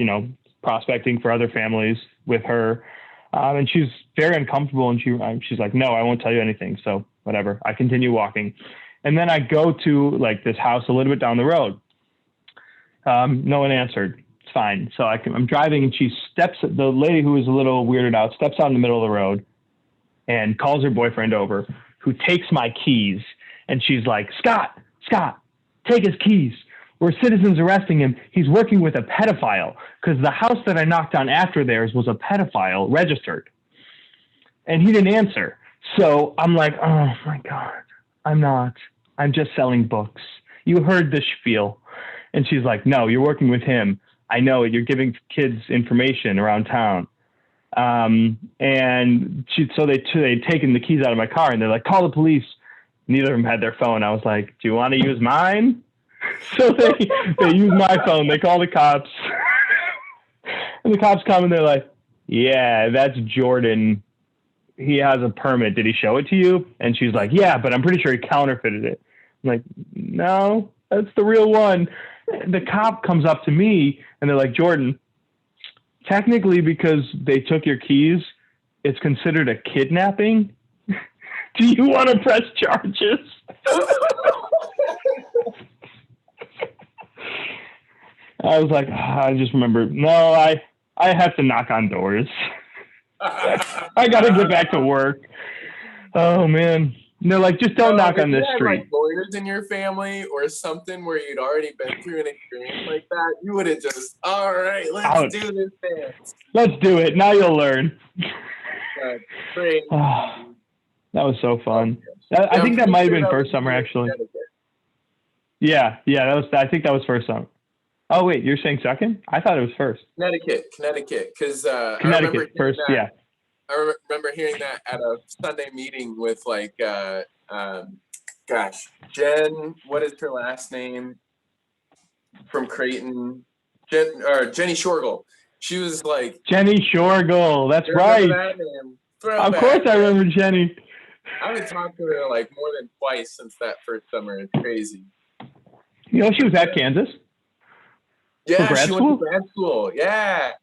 prospecting for other families with her, and she's very uncomfortable, and she's like, no, I won't tell you anything. So whatever. I continue walking, and then I go to like this house a little bit down the road. No one answered. It's fine. So I'm driving, and the lady who was a little weirded out steps out in the middle of the road and calls her boyfriend over, who takes my keys. And she's like, Scott, take his keys. We're citizens arresting him. He's working with a pedophile, because the house that I knocked on after theirs was a pedophile registered. And he didn't answer. So I'm like, oh my God. I'm not. I'm just selling books. You heard the spiel. And she's like, no, you're working with him. I know it. You're giving kids information around town. And so they'd taken the keys out of my car and they're like, call the police. Neither of them had their phone. I was like, do you want to use mine? So they use my phone. They call the cops. And the cops come and they're like, yeah, that's Jordan. He has a permit. Did he show it to you? And she's like, yeah, but I'm pretty sure he counterfeited it. I'm like, no, that's the real one. The cop comes up to me and they're like, Jordan, technically because they took your keys, it's considered a kidnapping. Do you want to press charges? I was like, I just remember, no, I have to knock on doors. I got to get back to work. Oh, man. And they're like, just don't knock on this street. Like lawyers in your family or something where you'd already been through an experience like that, you would have just, all right, let's do this dance. Let's do it. Now you'll learn. Great. That was so fun. I think that might have been first summer, actually. Yeah. I think that was first summer. Oh, wait, you're saying second? I thought it was first. Connecticut. Because Connecticut first, yeah. I remember hearing that at a Sunday meeting with like, Jen, what is her last name? From Creighton, Jenny Shorgle. She was like Jenny Shorgle. That's right. That name? Of course, I remember Jenny. I've been talking to her like more than twice since that first summer. It's crazy. You know, she was at Kansas. Yeah, she went to grad school. Yeah.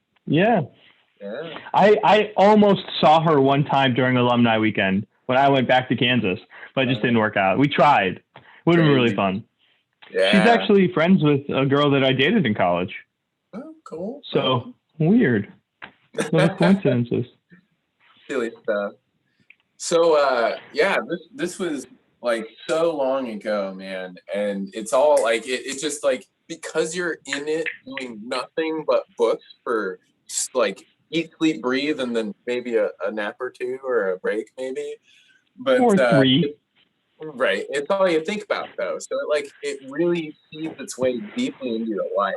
I almost saw her one time during alumni weekend when I went back to Kansas, but it just didn't work out. We tried. Would have been really fun. Yeah. She's actually friends with a girl that I dated in college. Oh, cool. So weird. Those coincidences. Silly stuff. So this was like so long ago, man, and it's all like it just like because you're in it doing nothing but books for just like eat, sleep, breathe, and then maybe a nap or two or a break maybe. But or three. Right. It's all you think about though. So it really seeds its way deeply into your life.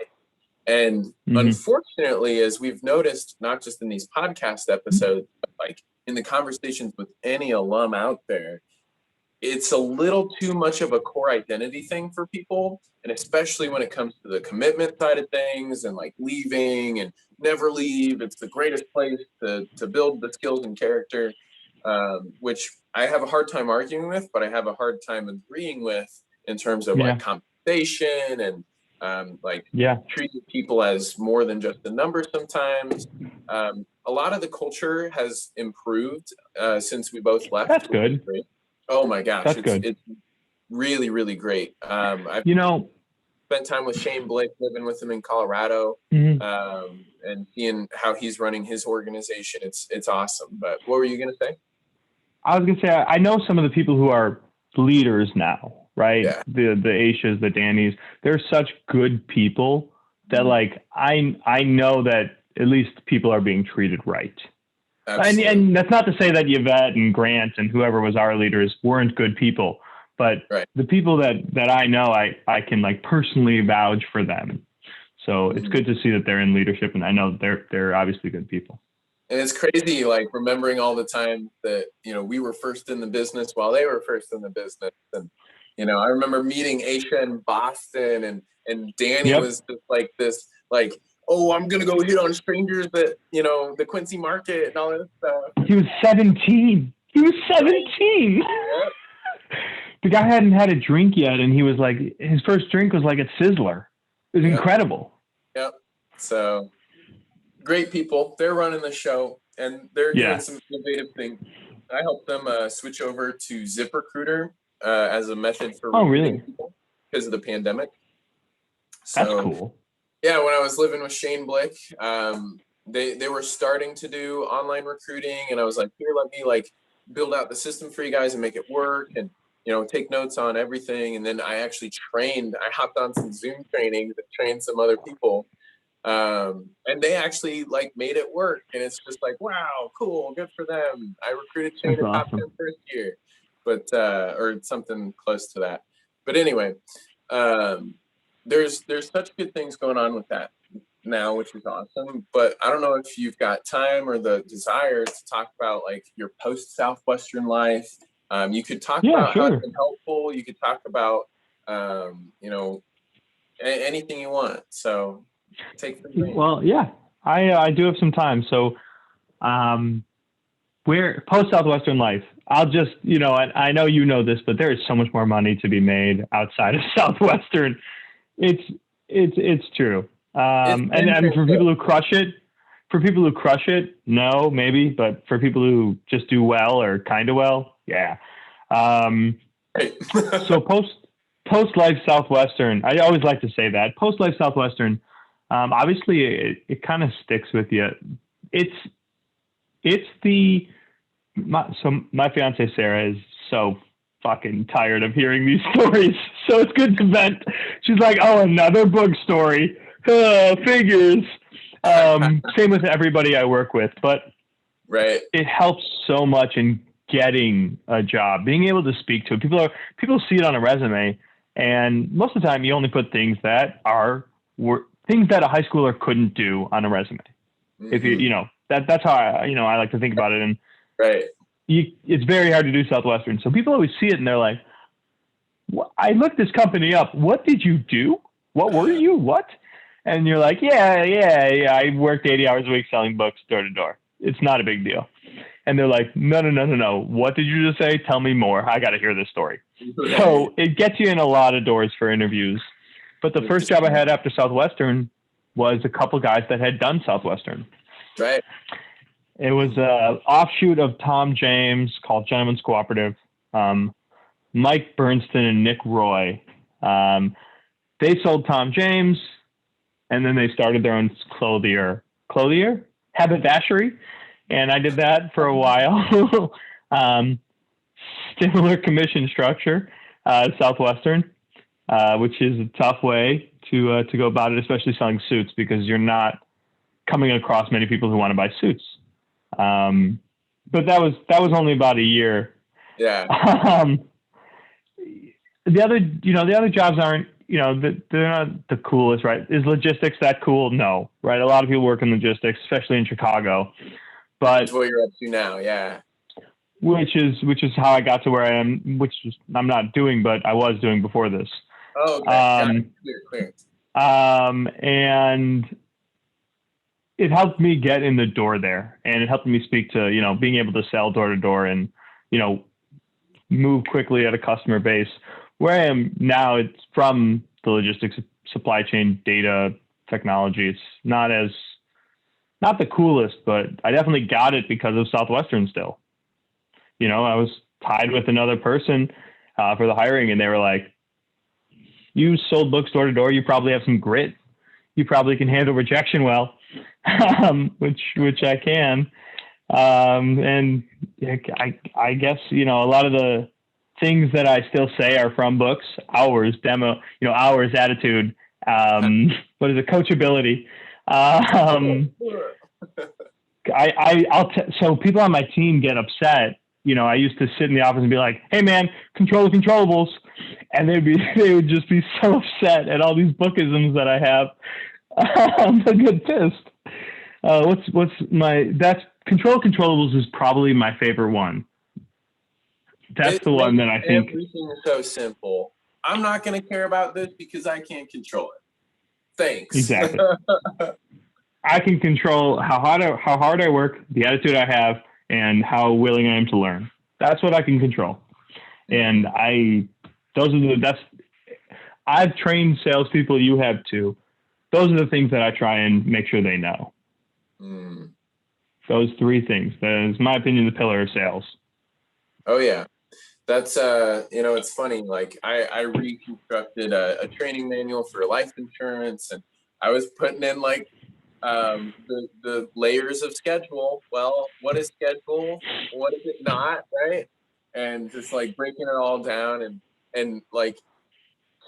And unfortunately, as we've noticed, not just in these podcast episodes, but like in the conversations with any alum out there, it's a little too much of a core identity thing for people. And especially when it comes to the commitment side of things and like leaving and never leave. It's the greatest place to build the skills and character, which I have a hard time arguing with, but I have a hard time agreeing with in terms of like compensation and treating people as more than just a number sometimes. A lot of the culture has improved since we both left. That's good. Oh my gosh, that's good. It's really, really great. I've spent time with Shane Blake, living with him in Colorado, and seeing how he's running his organization. It's awesome. But what were you going to say? I was going to say, I know some of the people who are leaders now, right? Yeah. The Aishas, the Dannys, they're such good people that like, I know that at least people are being treated right. And that's not to say that Yvette and Grant and whoever was our leaders weren't good people, but the people that I know, I can like personally vouch for them. So it's good to see that they're in leadership, and I know they're obviously good people. And it's crazy, like remembering all the time that, we were first in the business while they were first in the business. And, I remember meeting Aisha in Boston and Danny was just like this, like, oh, I'm going to go hit on strangers at, the Quincy market and all that stuff. He was 17. Yep. The guy hadn't had a drink yet, and he was like, his first drink was like at Sizzler. It was incredible. Yep. So great people. They're running the show, and they're doing some innovative things. I helped them switch over to ZipRecruiter as a method for recruiting people because of the pandemic. So, that's cool. Yeah, when I was living with Shane Blick, they were starting to do online recruiting, and I was like, here, let me like build out the system for you guys and make it work, and take notes on everything. And then I actually I hopped on some Zoom training to train some other people, and they actually like made it work. And it's just like, wow, cool, good for them. I recruited Shane in top 10 first year, but or something close to that. But anyway, there's such good things going on with that now, which is awesome. But I don't know if you've got time or the desire to talk about like your post Southwestern life. You could talk about how it's been helpful. You could talk about anything you want. So take the lead. Well, yeah, I do have some time. So we're post Southwestern life. I'll just, I know you know this, but there is so much more money to be made outside of Southwestern. It's true. And for people who crush it, no, maybe, but for people who just do well or kind of well, yeah. So post life Southwestern, I always like to say that post life Southwestern, obviously it kind of sticks with you. My fiance Sarah is so fucking tired of hearing these stories, so it's good to vent. She's like, oh, another book story. Figures. Same with everybody I work with, but right, it helps so much in getting a job, being able to speak to it. People see it on a resume, and most of the time you only put things that were things that a high schooler couldn't do on a resume. Mm-hmm. If that's how I like to think about it. And right, it's very hard to do Southwestern. So people always see it and they're like, I looked this company up. What did you do? What were you? What? And you're like, yeah. I worked 80 hours a week selling books door to door. It's not a big deal. And they're like, no. What did you just say? Tell me more. I got to hear this story. Right. So it gets you in a lot of doors for interviews. But the first job I had after Southwestern was a couple guys that had done Southwestern. Right. It was an offshoot of Tom James called Gentlemen's Cooperative. Mike Bernstein and Nick Roy. They sold Tom James, and then they started their own clothier, haberdashery, and I did that for a while. Similar commission structure, Southwestern, which is a tough way to go about it, especially selling suits, because you're not coming across many people who want to buy suits. But that was only about a year. Yeah. The other jobs aren't, they're not the coolest, right? Is logistics that cool? No, right? A lot of people work in logistics, especially in Chicago. But that's what you're up to now, yeah. Which is how I got to where I am, which I'm not doing, but I was doing before this. Oh, okay. Clear. And it helped me get in the door there, and it helped me speak to, being able to sell door to door and, move quickly at a customer base. Where I am now, it's from the logistics, supply chain, data, technology. It's not the coolest, but I definitely got it because of Southwestern still. I was tied with another person for the hiring, and they were like, you sold books door to door. You probably have some grit. You probably can handle rejection well, which I can. And I guess, a lot of the things that I still say are from books: hours, demo, hours, attitude, what is it? Coachability. So people on my team get upset. I used to sit in the office and be like, hey man, control the controllables. And they would just be so upset at all these bookisms that I have. I get pissed. That's control controllables is probably my favorite one. That's the one that I think. Everything is so simple. I'm not going to care about this because I can't control it. Thanks. Exactly. I can control how hard I work, the attitude I have, and how willing I am to learn. That's what I can control. And I've trained salespeople, you have too. Those are the things that I try and make sure they know. Mm. Those three things. That is, my opinion, the pillar of sales. Oh yeah. That's, it's funny. Like I reconstructed a training manual for life insurance, and I was putting in like, the layers of schedule. Well, what is schedule? What is it not? Right. And just like breaking it all down, and like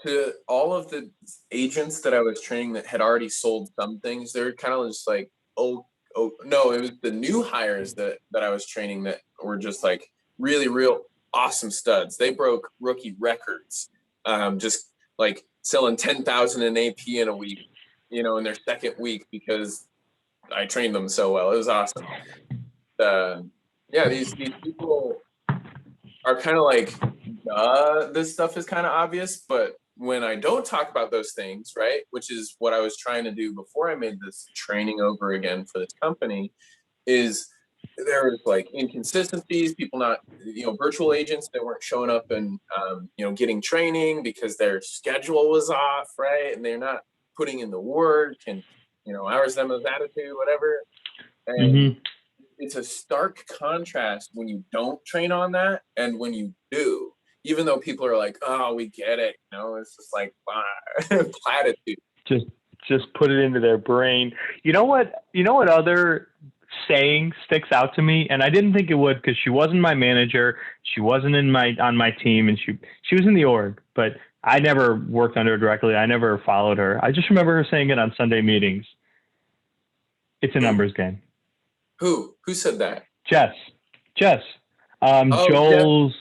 to all of the agents that I was training that had already sold some things, they're kind of just like, oh no, it was the new hires that I was training that were just like really real. awesome studs. They broke rookie records, just like selling 10,000 in AP in a week, in their second week because I trained them so well. It was awesome. Yeah, these people are kind of like, this stuff is kind of obvious, but when I don't talk about those things, right, which is what I was trying to do before I made this training over again for this company, is there was like inconsistencies, people not, virtual agents that weren't showing up and, getting training because their schedule was off, right, and they're not putting in the work and, hours them of attitude, whatever. And it's a stark contrast when you don't train on that and when you do, even though people are like, oh, we get it. It's just like platitude. Just put it into their brain. You know what other saying sticks out to me? And I didn't think it would because she wasn't my manager. She wasn't on my team, and she was in the org, but I never worked under her directly. I never followed her. I just remember her saying it on Sunday meetings. It's a numbers game. Who said that? Jess. Joel's.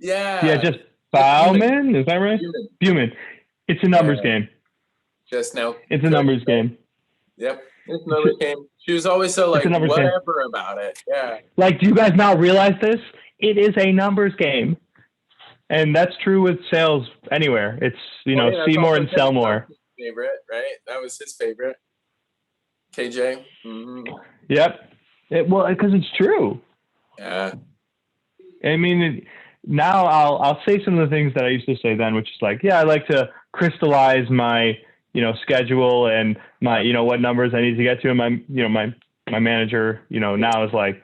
Yeah. Jess Bauman. Is that right? Buman. It's a numbers game. Just now. It's a numbers game. Yep. It's a numbers game. She was always so like whatever about it. Yeah. Like, do you guys not realize this? It is a numbers game. And that's true with sales anywhere. It's, see more and sell more. Favorite, right? That was his favorite. KJ. Mm-hmm. Yep. Because it's true. Yeah. I mean, now I'll say some of the things that I used to say then, which is like, yeah, I like to crystallize my, schedule and my, what numbers I need to get to. And my manager, now is like,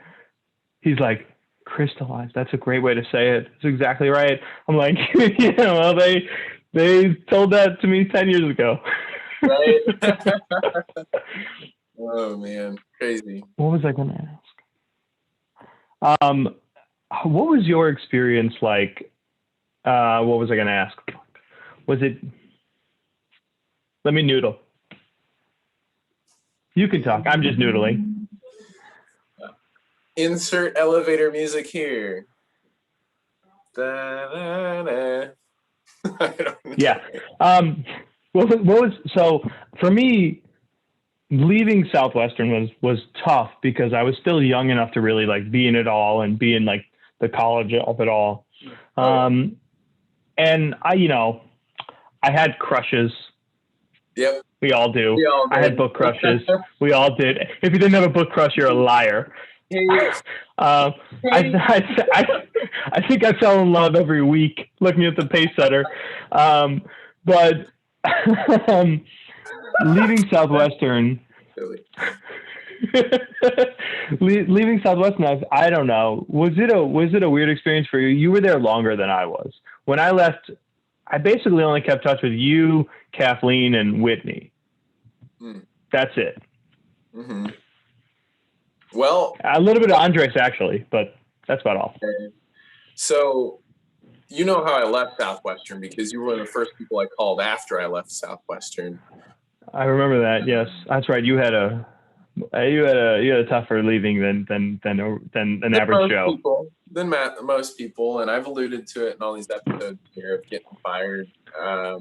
he's like, crystallize. That's a great way to say it. It's exactly right. I'm like, well, they told that to me 10 years ago. Right. Oh man, crazy. What was I going to ask? What was your experience like? What was I going to ask? Was it? Let me noodle. You can talk. I'm just noodling. Insert elevator music here. Da, da, da. I don't know. Yeah. What was so for me? Leaving Southwestern was tough because I was still young enough to really like be in it all and be in like the college of it all. And I had crushes. Yep. We all do. I had book crushes. We all did. If you didn't have a book crush, you're a liar. I think I fell in love every week looking at the pace setter. But leaving Southwestern, I don't know. Was it a weird experience for you? You were there longer than I was. When I left, I basically only kept touch with you, Kathleen, and Whitney. That's it. Mm-hmm. Well, a little bit of Andres actually, but that's about all. Okay. So, how I left Southwestern because you were one of the first people I called after I left Southwestern. I remember that. Yes, that's right. You had a tougher leaving than an average Joe. Than most people, and I've alluded to it in all these episodes here of getting fired. I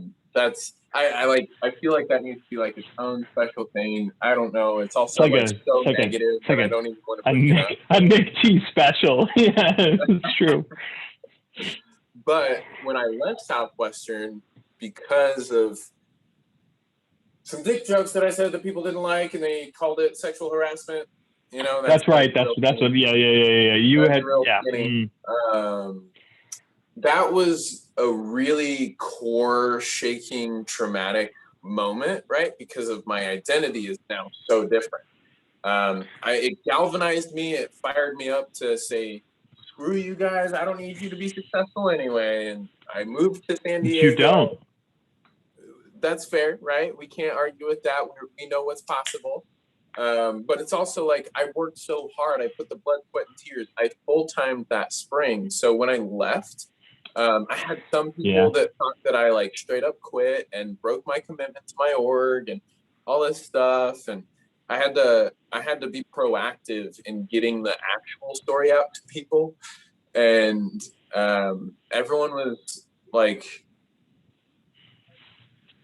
feel like that needs to be like its own special thing. I don't know. It's also negative that I don't even want to bring it up. A Nick T special. Yeah, it's true. But when I left Southwestern because of some dick jokes that I said that people didn't like, and they called it sexual harassment. That's right. That's what. Yeah. You had. Yeah. That was a really core shaking, traumatic moment, right? Because of my identity is now so different. It galvanized me. It fired me up to say, screw you guys. I don't need you to be successful anyway. And I moved to San Diego. You don't. That's fair, right? We can't argue with that. We know what's possible. But it's also like I worked so hard. I put the blood, sweat, and tears. I full-timed that spring. So when I left, I had some people that thought that I like straight up quit and broke my commitment to my org and all this stuff. And I had to be proactive in getting the actual story out to people. And Everyone was like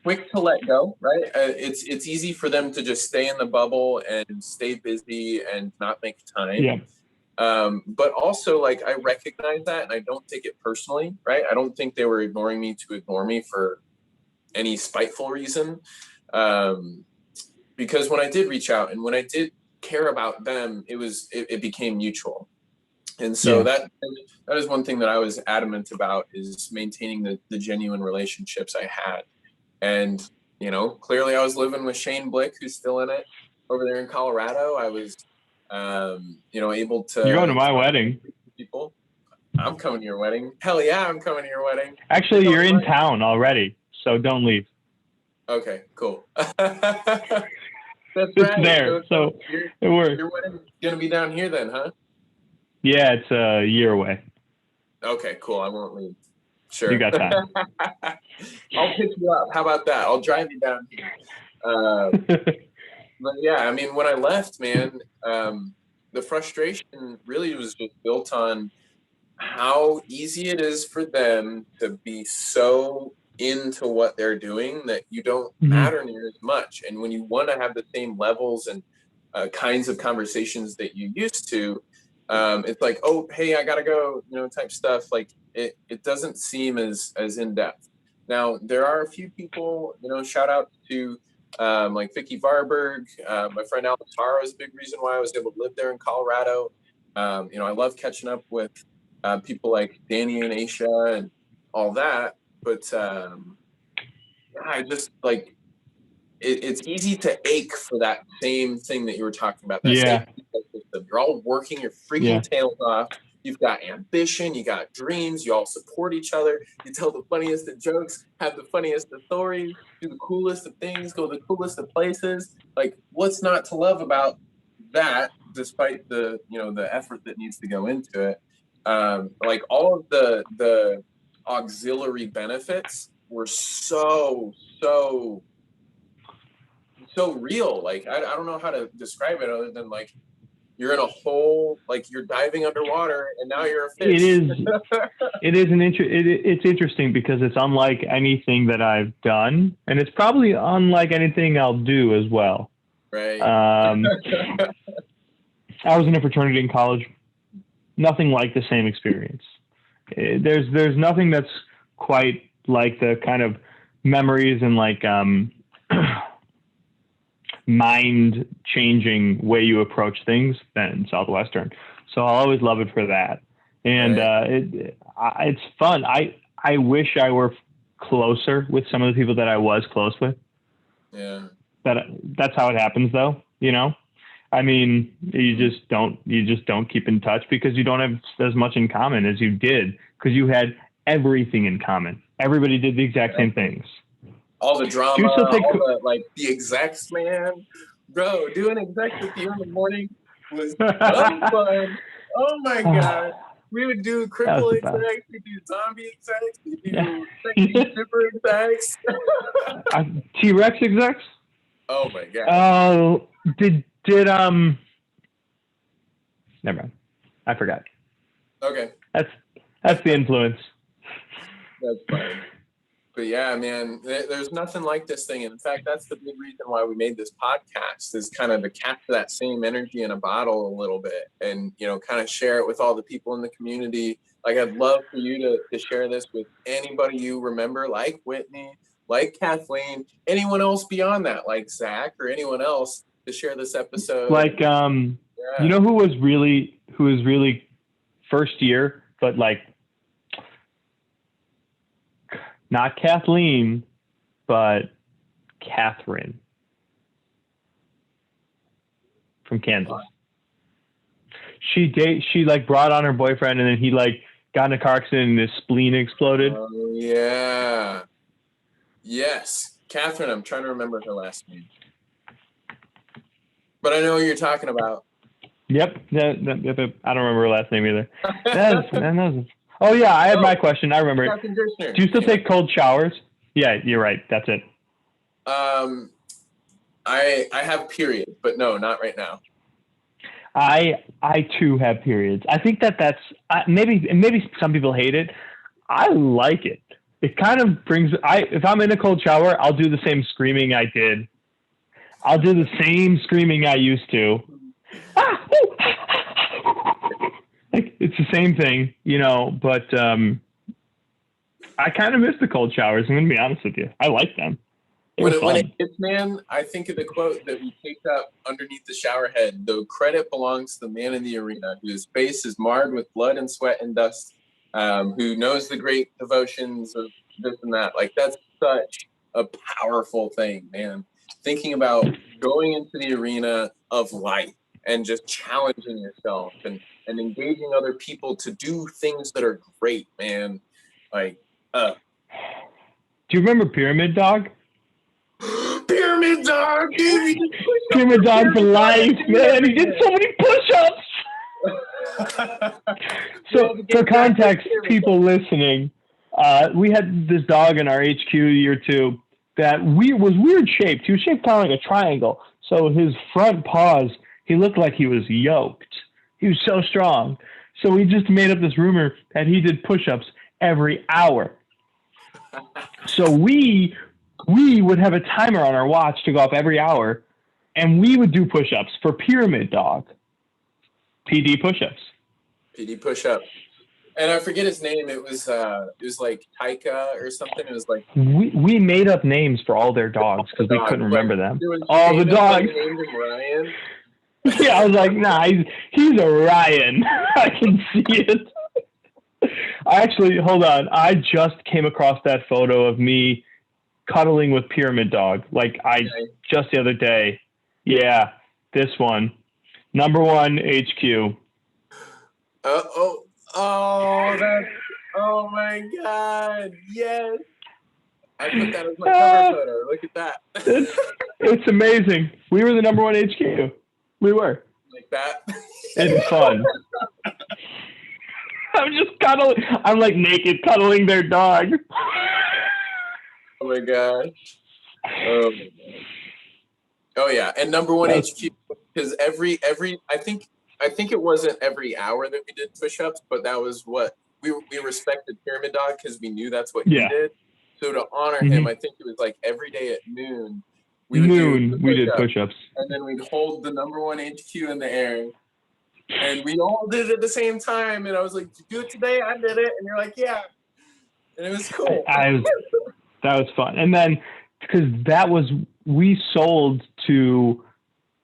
quick to let go, right? It's easy for them to just stay in the bubble and stay busy and not make time. Yeah. But also, like, I recognize that and I don't take it personally, right? I don't think they were ignoring me to ignore me for any spiteful reason. Because when I did reach out and when I did care about them, it became mutual. And so that is one thing that I was adamant about, is maintaining the genuine relationships I had. And, clearly I was living with Shane Blick, who's still in it over there in Colorado. I was, able to. You're going to my wedding. People. I'm coming to your wedding. Hell yeah, I'm coming to your wedding. Actually, you're in town already, so don't leave. Okay, cool. That's it's right. there, so it works. Your wedding's going to be down here then, huh? Yeah, it's a year away. Okay, cool. I won't leave. Sure. You got time. I'll pick you up. How about that? I'll drive you down here. But yeah, I mean, when I left, man, the frustration really was just built on how easy it is for them to be so into what they're doing that you don't matter near as much. And when you want to have the same levels and kinds of conversations that you used to, it's like, oh, hey, I gotta go, type stuff. Like it doesn't seem as in depth. Now there are a few people, shout out to like Vicky Varberg, my friend Alex Haro is a big reason why I was able to live there in Colorado. I love catching up with people like Danny and Aisha and all that. But I just like it's easy to ache for that same thing that you were talking about. That same system. You're all working your freaking tails off. You've got ambition, you got dreams, you all support each other, you tell the funniest of jokes, have the funniest of stories, do the coolest of things, go the coolest of places. Like, what's not to love about that, despite the the effort that needs to go into it? Like all of the auxiliary benefits were so real. Like I don't know how to describe it other than like you're in a hole, like you're diving underwater and now you're a fish. It's interesting because it's unlike anything that I've done, and it's probably unlike anything I'll do as well. Right. I was in a fraternity in college. Nothing like the same experience. There's nothing that's quite like the kind of memories and like mind changing way you approach things than Southwestern. So I'll always love it for that. And it's fun. I wish I were closer with some of the people that I was close with. Yeah. That's how it happens though, I mean, you just don't keep in touch because you don't have as much in common as you did, because you had everything in common. Everybody did the exact same things. All the drama, the execs, man. Bro, doing execs with you in the morning was so fun. Oh my God. We would do cripple execs, we do zombie execs, we do sexy super execs. T-Rex execs? Oh my God. Oh, did never mind. I forgot. Okay. That's the influence. That's fine. But yeah, man, there's nothing like this thing. In fact, that's the big reason why we made this podcast, is kind of to capture that same energy in a bottle a little bit and, kind of share it with all the people in the community. Like, I'd love for you to share this with anybody you remember, like Whitney, like Kathleen, anyone else beyond that, like Zach or anyone else, to share this episode. Like, who was really first year, but like, not Kathleen, but Catherine from Kansas. She like brought on her boyfriend, and then he like got in a car accident and his spleen exploded. Oh yeah. Yes. Catherine, I'm trying to remember her last name. But I know what you're talking about. Yep. I don't remember her last name either. Oh yeah, I had my question. I remember it. Do you still take cold showers? Yeah, you're right. That's it. I have period, but no, not right now. I too have periods. I think that's maybe some people hate it. I like it. It kind of brings if I'm in a cold shower, I'll do the same screaming I did. I'll do the same screaming I used to. Like it's the same thing, but I kind of miss the cold showers. I'm going to be honest with you. I like them. When it hits, man, I think of the quote that we picked up underneath the shower head. The credit belongs to the man in the arena whose face is marred with blood and sweat and dust, who knows the great devotions of this and that. Like, that's such a powerful thing, man. Thinking about going into the arena of life and just challenging yourself and engaging other people to do things that are great, man. Like, do you remember Pyramid Dog? Pyramid Dog, dude. Pyramid Dog for life, man. He did so many push-ups. So, for context, people listening, we had this dog in our HQ year 2 that was weird shaped. He was shaped kind of like a triangle. So his front paws, he looked like he was yoked. He was so strong. So we just made up this rumor that he did push-ups every hour. So we would have a timer on our watch to go up every hour, and we would do push-ups for Pyramid Dog. PD push-ups. PD push-up. And I forget his name. It was like Taika or something. It was like we made up names for all their dogs because we couldn't remember them. All the dogs. Named him Ryan. Yeah, I was like, nah, he's a Ryan. I can see it. Actually, hold on. I just came across that photo of me cuddling with Pyramid Dog. Just the other day. Yeah, this one. Number 1 HQ. Oh my God. Yes. I put that as my cover photo. Look at that. It's amazing. We were the number 1 HQ. We were. Like that. It's fun. I'm just cuddling. I'm like naked cuddling their dog. Oh my gosh. Oh my God. Oh yeah. And number 1 HQ, because every I think it wasn't every hour that we did push-ups, but that was what we respected Pyramid Dog because we knew that's what he did. So to honor him, I think it was like every day at noon. We did push-ups. And then we'd hold the number 1 HQ in the air. And we all did it at the same time. And I was like, "Did you do it today?" I did it. And you're like, "Yeah." And it was cool. That was fun. And then because we sold to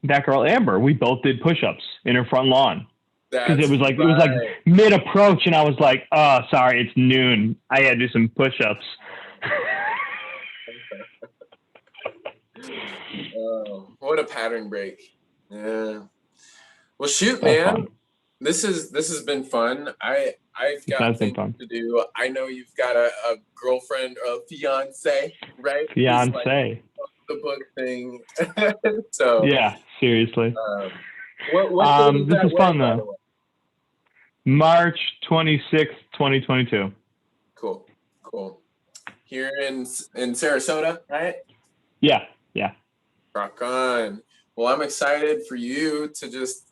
that girl Amber. We both did push-ups in her front lawn. Because it was like mid-approach, and I was like, "Oh, sorry, it's noon. I had to do some push-ups." Oh, what a pattern break! Yeah. Well, shoot, man. This has been fun. I've got things to do. I know you've got a girlfriend or a fiance, right? Fiance. Like the book thing. So yeah, seriously. What this is fun though. March 26th, 2022. Cool. Here in Sarasota, right? Yeah. Rock on. Well, I'm excited for you to just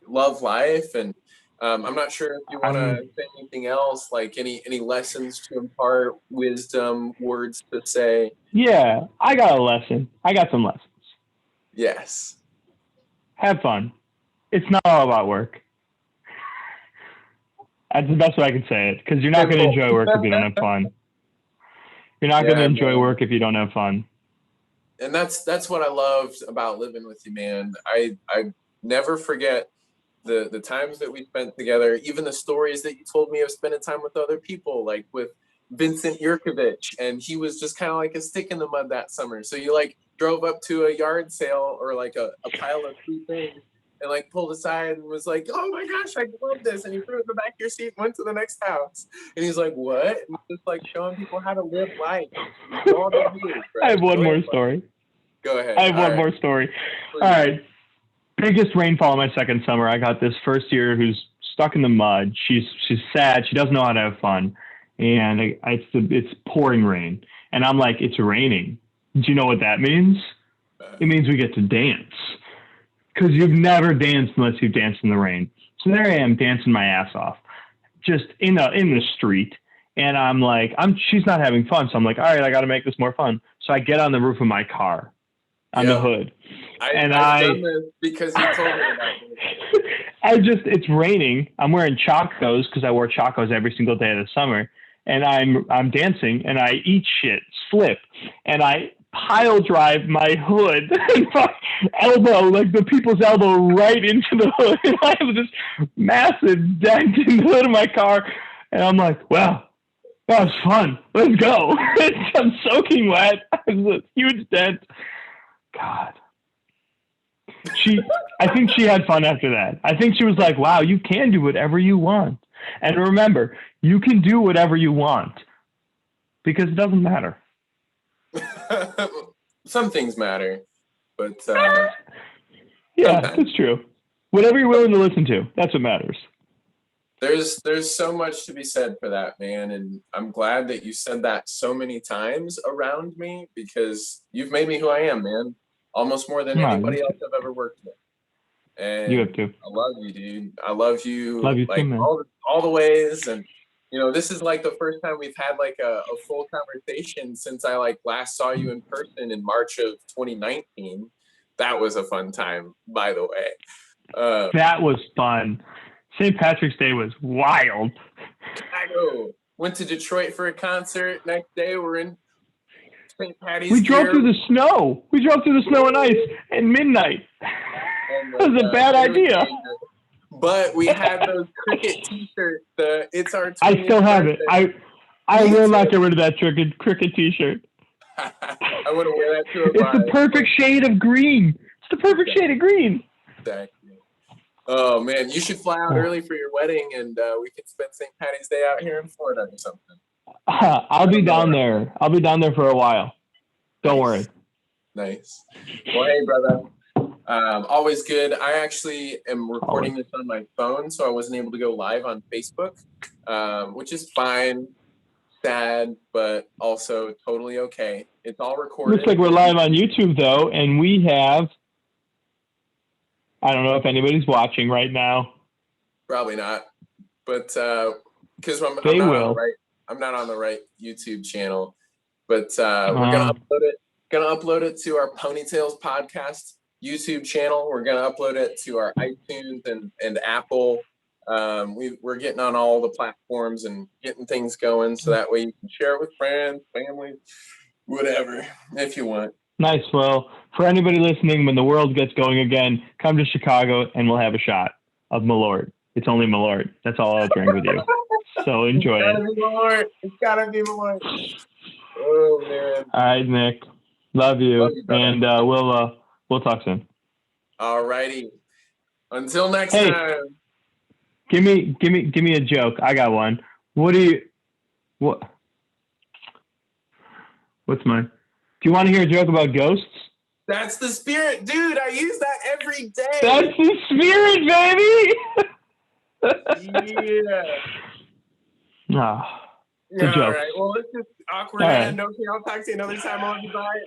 love life, and I'm not sure if you want to say anything else, like any lessons to impart, wisdom, words to say. Yeah, I got a lesson. I got some lessons. Yes. Have fun. It's not all about work. That's the best way I can say it, because you're not going to enjoy work if you don't have fun. You're not going to enjoy work if you don't have fun. And that's what I loved about living with you, man. I never forget the times that we spent together, even the stories that you told me of spending time with other people, like with Vincent Yurkovich, and he was just kind of like a stick in the mud that summer. So you like drove up to a yard sale or like a pile of free things and like pulled aside and was like, "Oh my gosh, I love this," and he threw it in the back of your seat and went to the next house. And he's like, "What?" And just like showing people how to live life. I have one more story. Go ahead. I have one more story. Please. All right. Biggest rainfall of my second summer. I got this first year who's stuck in the mud. She's sad. She doesn't know how to have fun. And it's pouring rain. And I'm like, it's raining. Do you know what that means? It means we get to dance. because you've never danced unless you've danced in the rain. So there I am dancing my ass off, just in the street. And I'm like, she's not having fun. So I'm like, all right, I got to make this more fun. So I get on the roof of my car, on the hood. I've done this because you told me about this. It's raining. I'm wearing Chacos because I wore Chacos every single day of the summer. And I'm dancing and I eat shit, slip. And I pile drive my hood and my elbow, like the people's elbow, right into the hood. And I have this massive dent in the hood of my car. And I'm like, wow, that was fun. Let's go. I'm soaking wet. It's a huge dent. God. I think she had fun after that. I think she was like, wow, you can do whatever you want. And remember, you can do whatever you want because it doesn't matter. Some things matter, but yeah, that's true. Whatever you're willing to listen to, that's what matters. There's so much to be said for that, man, and I'm glad that you said that so many times around me because you've made me who I am, man. Almost more than anybody else I've ever worked with. And you have to. I love you, dude. I love you. Love you like too, man. all the ways, and this is like the first time we've had like a full conversation since I like last saw you in person in March of 2019. That was a fun time, by the way. That was fun. St. Patrick's Day was wild. I know. Went to Detroit for a concert. Next day, we're in St. Patty's. We drove through the snow. We drove through the snow and ice at midnight. That was a bad idea. But we had those cricket T-shirts. It's our. I still have it. I will not get rid of that cricket T-shirt. I want to wear that to a It's the perfect shade of green. It's the perfect shade of green. Exactly. Oh man, you should fly out early for your wedding, and we can spend St. Patty's Day out here in Florida or something. I'll be down there. I'll be down there for a while. Don't worry. Nice. Well, hey, brother. Always good. I actually am recording this on my phone, so I wasn't able to go live on Facebook, which is fine. Sad, but also totally okay. It's all recorded. Looks like we're live on YouTube, though, and we have... I don't know if anybody's watching right now. Probably not, but because I'm not on the right YouTube channel. But we're gonna upload it to our Ponytails podcast YouTube channel. We're gonna upload it to our iTunes and Apple. We're getting on all the platforms and getting things going, so that way you can share it with friends, family, whatever, if you want. Nice. Well, for anybody listening, when the world gets going again, come to Chicago and we'll have a shot of Malort. It's only Malort. That's all I'll drink with you. So enjoy it. It's gotta be Malort. Oh man. All right, Nick. Love you, and we'll talk soon. All righty. Until next time. Give me a joke. I got one. What's mine? Do you want to hear a joke about ghosts? That's the spirit, dude. I use that every day. That's the spirit, baby. Yeah. It's a joke. All right. Well, let's just awkward hand. Okay, I'll talk to you another time. Bye.